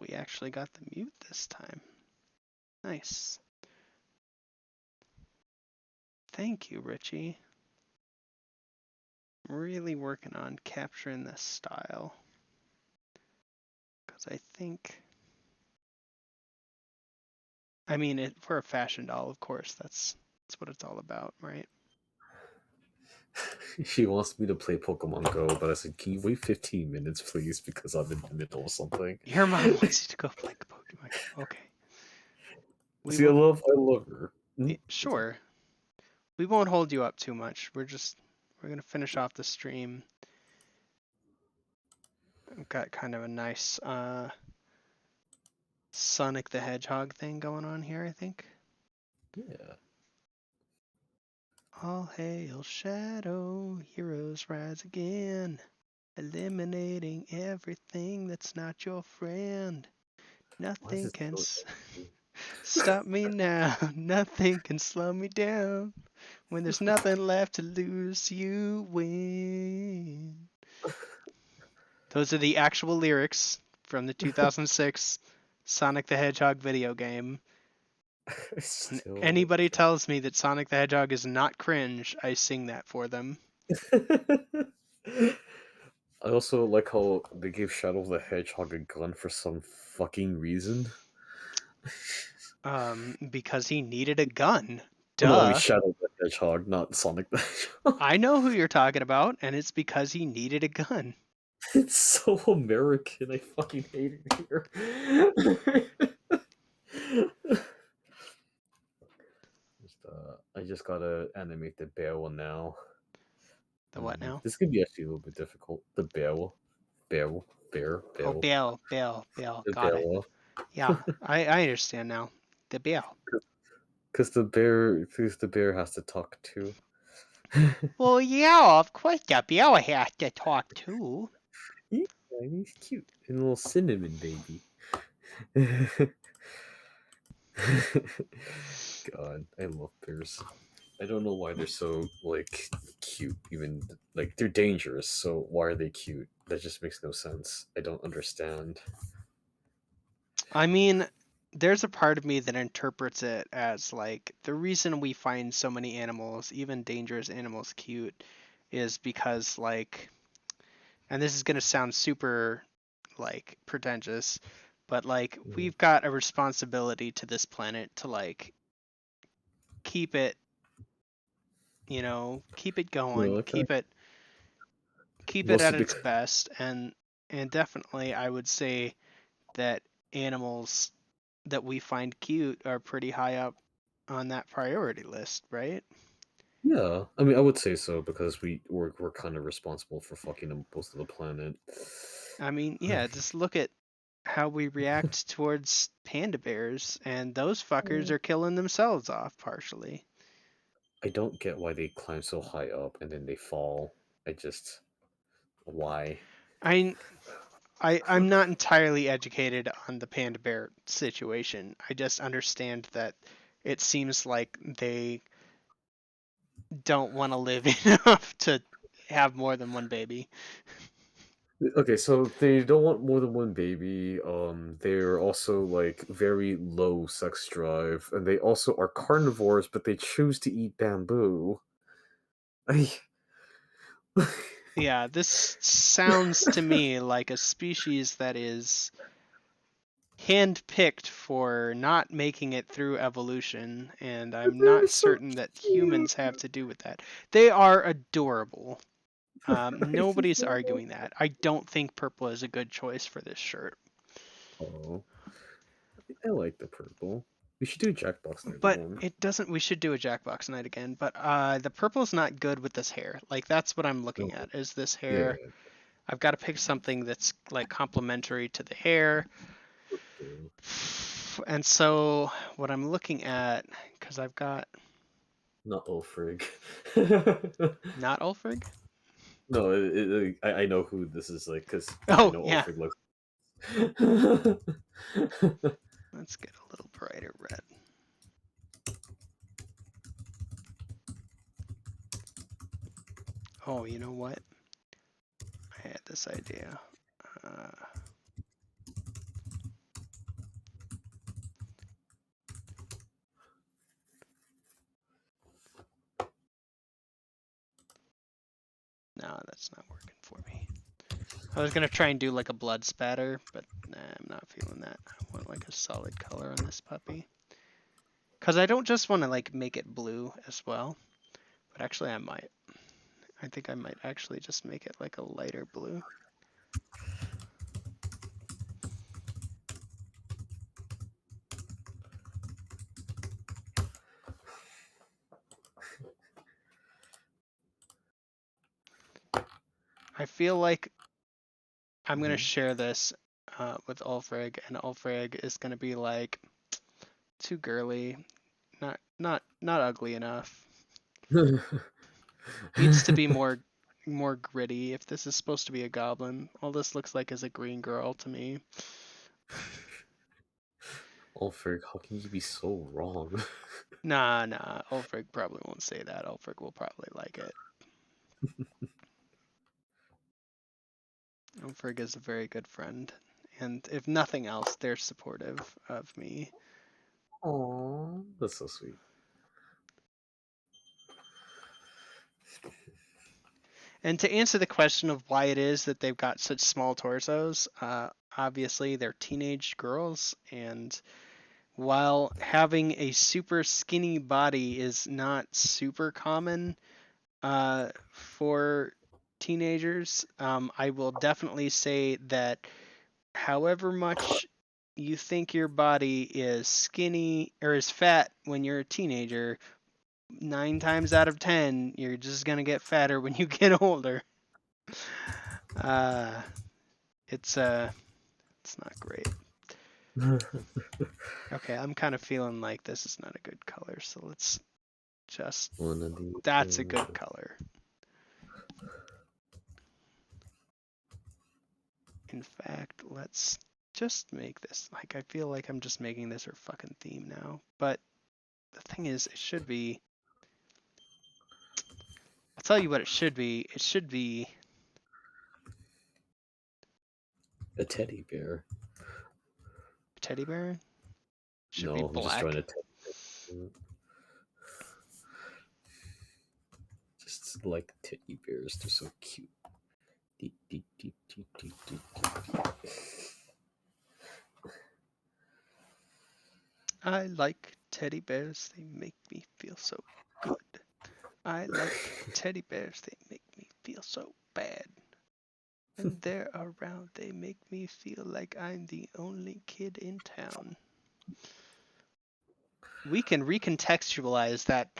We actually got the mute this time. Nice. Thank you, Richie. I'm really working on capturing this style. Because I think... I mean, for a fashion doll, of course, that's what it's all about, right? She wants me to play Pokemon Go, but I said, can you wait 15 minutes, please? Because I'm in the middle of something. Your mom wants you to go play Pokemon Go. Okay. We See, I will... love her. What's up? Sure. We won't hold you up too much. We're going to finish off the stream. I've got kind of a nice Sonic the Hedgehog thing going on here, I think. Yeah. All hail Shadow, heroes rise again, eliminating everything that's not your friend. Why is Nothing it can so stop me now, nothing can slow me down. When there's nothing left to lose, you win. Those are the actual lyrics from the 2006 Sonic the Hedgehog video game. still? Anybody tells me that Sonic the Hedgehog is not cringe, I sing that for them. I also like how they gave Shadow the Hedgehog a gun for some fucking reason. Because he needed a gun. Oh, no, I mean Duh. Shadow the Hedgehog, not Sonic the Hedgehog. I know who you're talking about, and it's because he needed a gun. It's so American. I fucking hate it here. just gotta animate the bear one now. The what now? This could be actually a little bit difficult. The bear, bear, bear, Oh, bear, Bill. the Got it. bear. Yeah, I understand now. The Bill. Because the bear has to talk too. Well, yeah, of course the Bill has to talk too. Yeah, he's cute. And a little cinnamon baby. God, I love bears. I don't know why they're so like cute. Even like they're dangerous. So why are they cute? That just makes no sense. I don't understand. I mean, there's a part of me that interprets it as like the reason we find so many animals, even dangerous animals, cute is because like, and this is gonna sound super like pretentious, but like Mm. we've got a responsibility to this planet to like keep it, keep it Well, going, okay. keep it at Mostly its because best, and definitely I would say that animals that we find cute are pretty high up on that priority list, right? yeah, I mean I would say so because we're kind of responsible for fucking up most of the planet. I mean, yeah, just look at how we react towards panda bears, and those fuckers are killing themselves off partially. I don't get why they climb so high up and then they fall. I just why? I I'm not entirely educated on the panda bear situation. I just understand that it seems like they don't want to live enough to have more than one baby. Okay, so they don't want more than one baby. They're also like very low sex drive, and they also are carnivores, but they choose to eat bamboo. I, Yeah, this sounds to me like a species that is handpicked for not making it through evolution, and I'm they're not so certain that cute. humans have to do with that. They are adorable. I just Nobody's love arguing that. I don't think purple is a good choice for this shirt. Oh, I like the purple. We should do Jackbox Night But again. it doesn't. We should do a Jackbox night again. But the purple's not good with this hair. Like that's what I'm looking No, at. Is this yeah, hair? I've got to pick something that's like complementary to the hair. true. And so what I'm looking at, because I've got Not Ulfrig. not Ulfrig. No, I know who this is like because I Oh know yeah, Ulfrig looks. let's get a little brighter red. Oh, you know what? I had this idea. Uh, no, that's not working for me. I was gonna try and do like a blood spatter, but nah, I'm not feeling that. I want like a solid color on this puppy. Cause I don't just want to like make it blue as well, but actually I might. I think I might actually just make it like a lighter blue. I feel like I'm gonna Mhm. share this with Ulfrig, and Ulfrig is gonna be like too girly, not ugly enough. Needs to be more gritty. If this is supposed to be a goblin, all this looks like is a green girl to me. Ulfric, how can you be so wrong? Nah. Ulfrig probably won't say that. Ulfrig will probably like it. Ulfrig is a very good friend, and if nothing else, they're supportive of me. Aww, that's so sweet. And to answer the question of why it is that they've got such small torsos, obviously they're teenage girls, and while having a super skinny body is not super common for teenagers, I will definitely say that however much you think your body is skinny or is fat when you're a teenager, 9 times out of 10, you're just gonna get fatter when you get older. It's not great. Okay, I'm kind of feeling like this is not a good color, so let's just. One of these That's a things. good color. In fact, let's just make this. Like, I feel like I'm just making this our fucking theme now. But the thing is, it should be. I'll tell you what it should be. It should be. A teddy bear. A teddy bear. It should be No, I'm just trying black. to. Just like teddy bears, they're so cute. I like teddy bears. They make me feel so good. I like teddy bears. They make me feel so bad. When they're around, they make me feel like I'm the only kid in town. We can recontextualize that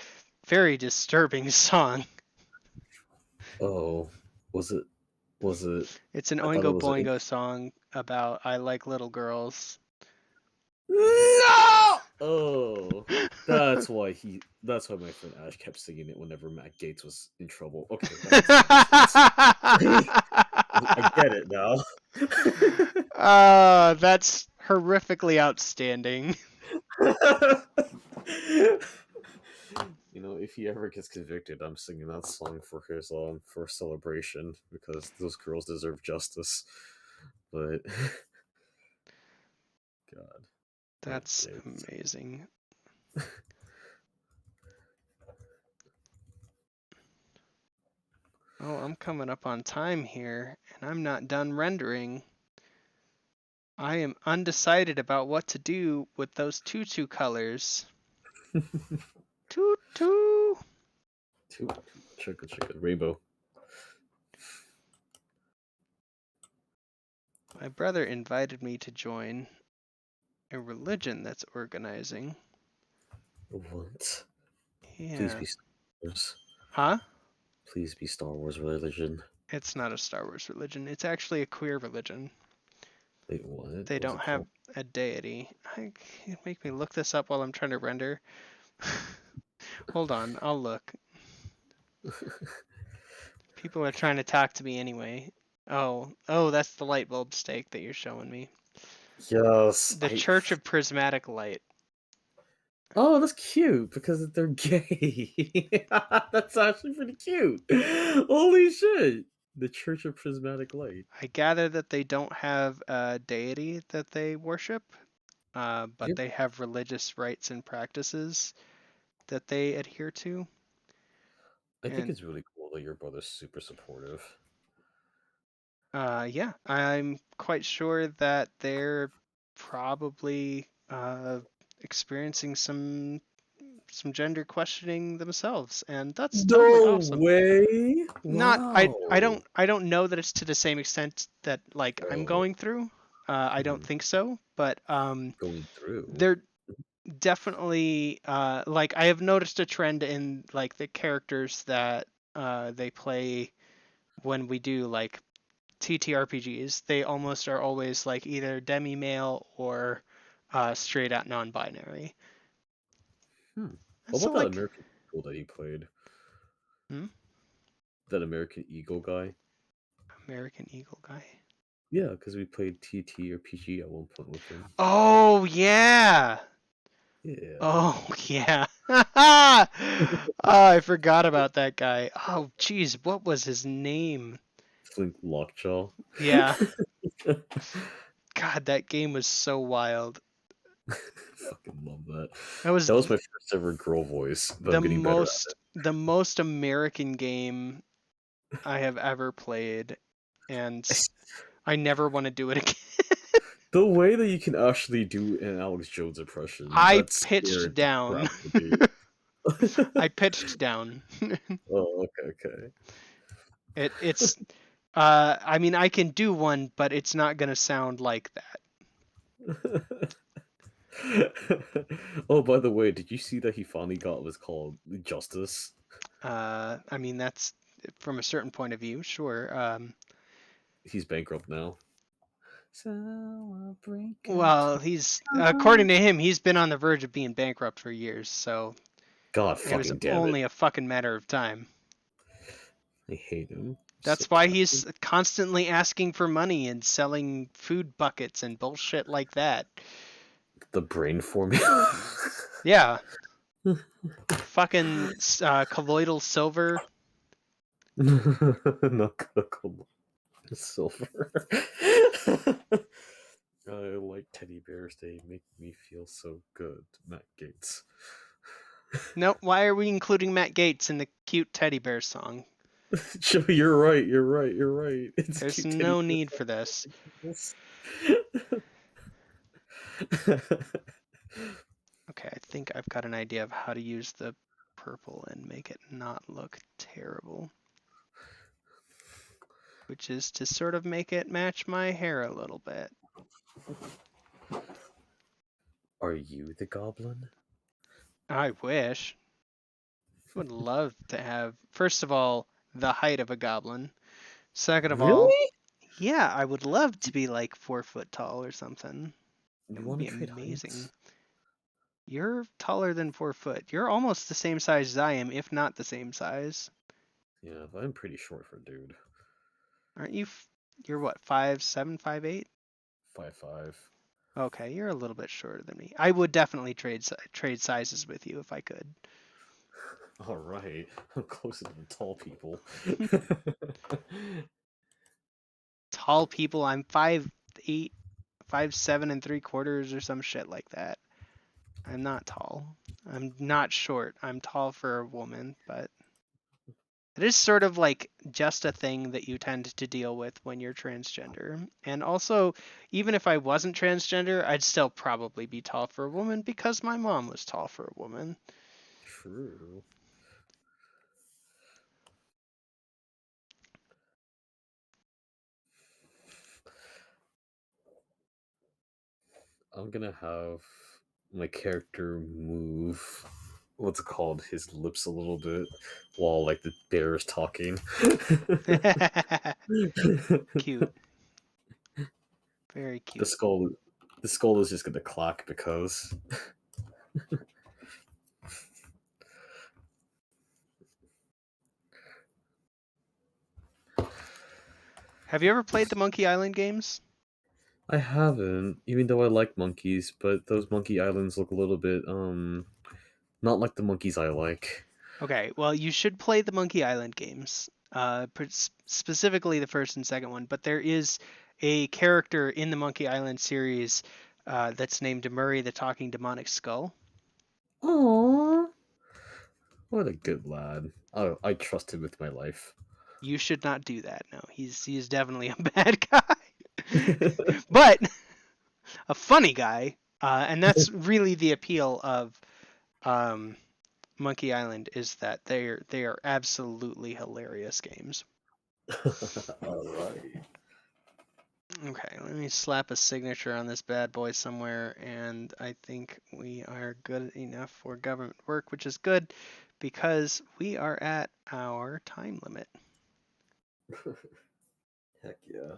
very disturbing song. Oh, was it? Was it? It's an I thought it Oingo was. Boingo song about I like little girls. No! Oh, that's why he. That's why my friend Ash kept singing it whenever Matt Gates was in trouble. Okay, I get it now. That's horrifically outstanding. You know, if he ever gets convicted, I'm singing that song for his for celebration because those girls deserve justice. But God, That's Matt Gaetz. amazing. Oh, I'm coming up on time here, and I'm not done rendering. I am undecided about what to do with those tutu colors. Tutu! Chicka, rainbow. My brother invited me to join a religion that's organizing. What? Yeah. Please be Star Wars. Huh? Please be Star Wars religion. It's not a Star Wars religion. It's actually a queer religion. Wait, what? They What's don't it have called? a deity. Make me look this up while I'm trying to render. Hold on, I'll look. People are trying to talk to me anyway. Oh, that's the light bulb stake that you're showing me. Yes. The Church of Prismatic Light. Oh, that's cute because they're gay. That's actually pretty cute. Holy shit! The Church of Prismatic Light. I gather that they don't have a deity that they worship, but Yep. they have religious rites and practices that they adhere to. I think And it's really cool that your brother's super supportive. yeah, I'm quite sure that they're probably experiencing some gender questioning themselves, and that's totally No awesome. way! Not Wow. I don't know that it's to the same extent that like I'm Oh, going through. I don't think so, but going through. they're definitely like I have noticed a trend in like the characters that they play when we do like TTRPGs. They almost are always like either demi male or straight out non-binary. And What so about that like, American Eagle that he played? hmm? That American Eagle guy? American Eagle guy. Yeah, because we played TT or PG at one point with him. Oh yeah. Yeah. Oh yeah. Oh, I forgot about that guy. Oh geez, what was his name? Flink Lockjaw. Yeah. God, that game was so wild. Fucking love that. That was That was my first ever girl voice, but I'm getting better at the most American game I have ever played, and it. I never want to do it again. The way that you can actually do an Alex Jones impression, I that's pitched scared the down. crap out of me. I pitched down. Oh, okay. It's I mean I can do one, but it's not gonna sound like that. Oh, by the way, did you see that he finally got what's called justice? I mean, that's from a certain point of view, sure. He's bankrupt now. Celebrate good Well, he's according times. to him, he's been on the verge of being bankrupt for years, so God it was fucking damn it. only a fucking matter of time. I hate him so That's why badly. he's constantly asking for money and selling food buckets and bullshit like that. The brain formula. Yeah, fucking colloidal silver. Not Coca-Cola. Silver. I like teddy bears. They make me feel so good. Matt Gates. No, why are we including Matt Gates in the cute teddy bear song? Joe, you're right. You're right. You're right. It's a There's cute teddy no bear. need for this. Okay, I think I've got an idea of how to use the purple and make it not look terrible. Which is to sort of make it match my hair a little bit. Are you the goblin? I wish. Would love to have, first of all, the height of a goblin. Second of all, Really? yeah, I would love to be like 4 foot tall or something. It You would want to be trade amazing. heights? You're taller than 4 foot. You're almost the same size as I am, if not the same size. Yeah, but I'm pretty short for a dude. Aren't you? You're what, 5'7", 5'8"? 5'5". Okay, you're a little bit shorter than me. I would definitely trade sizes with you if I could. All right, I'm closer than tall people. Tall people, I'm 5'8", 5'7 3/4" or some shit like that. I'm not tall. I'm not short. I'm tall for a woman, but it is sort of like just a thing that you tend to deal with when you're transgender. And also, even if I wasn't transgender, I'd still probably be tall for a woman because my mom was tall for a woman. True. I'm gonna have my character move. What's it called? His lips a little bit while like the bear is talking. Cute. Very the cute. skull, the skull is just gonna clack because. Have you ever played the Monkey Island games? I haven't, even though I like monkeys, but those monkey islands look a little bit not like the monkeys I like. Okay, well, you should play the Monkey Island games, specifically the first and second one. But there is a character in the Monkey Island series that's named Murray the Talking Demonic Skull. Aww, what a good lad. Oh, I trust him with my life. You should not do that. No, he's definitely a bad guy, but a funny guy, and that's really the appeal of um, Monkey Island is that they are absolutely hilarious games. All right. Okay, let me slap a signature on this bad boy somewhere, and I think we are good enough for government work, which is good because we are at our time limit. Heck yeah.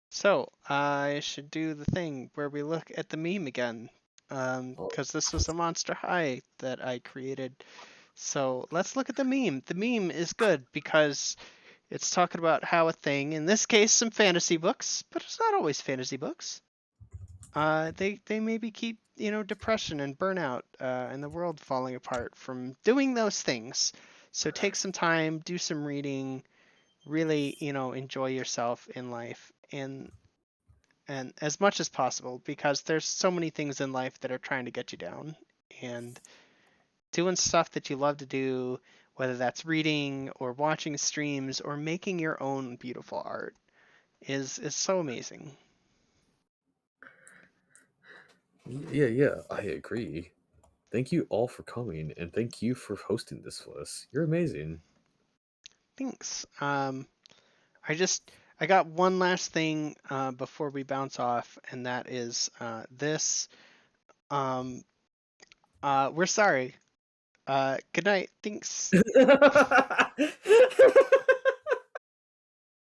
So I should do the thing where we look at the meme again, Oh, because this was a Monster High that I created. So let's look at the meme. The meme is good because it's talking about how a thing, in this case, some fantasy books, but it's not always fantasy books. They maybe keep depression and burnout and the world falling apart from doing those things. So take some time, do some reading, really enjoy yourself in life and as much as possible because there's so many things in life that are trying to get you down and doing stuff that you love to do, whether that's reading or watching streams or making your own beautiful art is so amazing. yeah, yeah, I agree. Thank you all for coming, and thank you for hosting this for us. You're amazing. Thanks. I got one last thing before we bounce off, and that is this. Um, we're sorry. Good night. Thanks.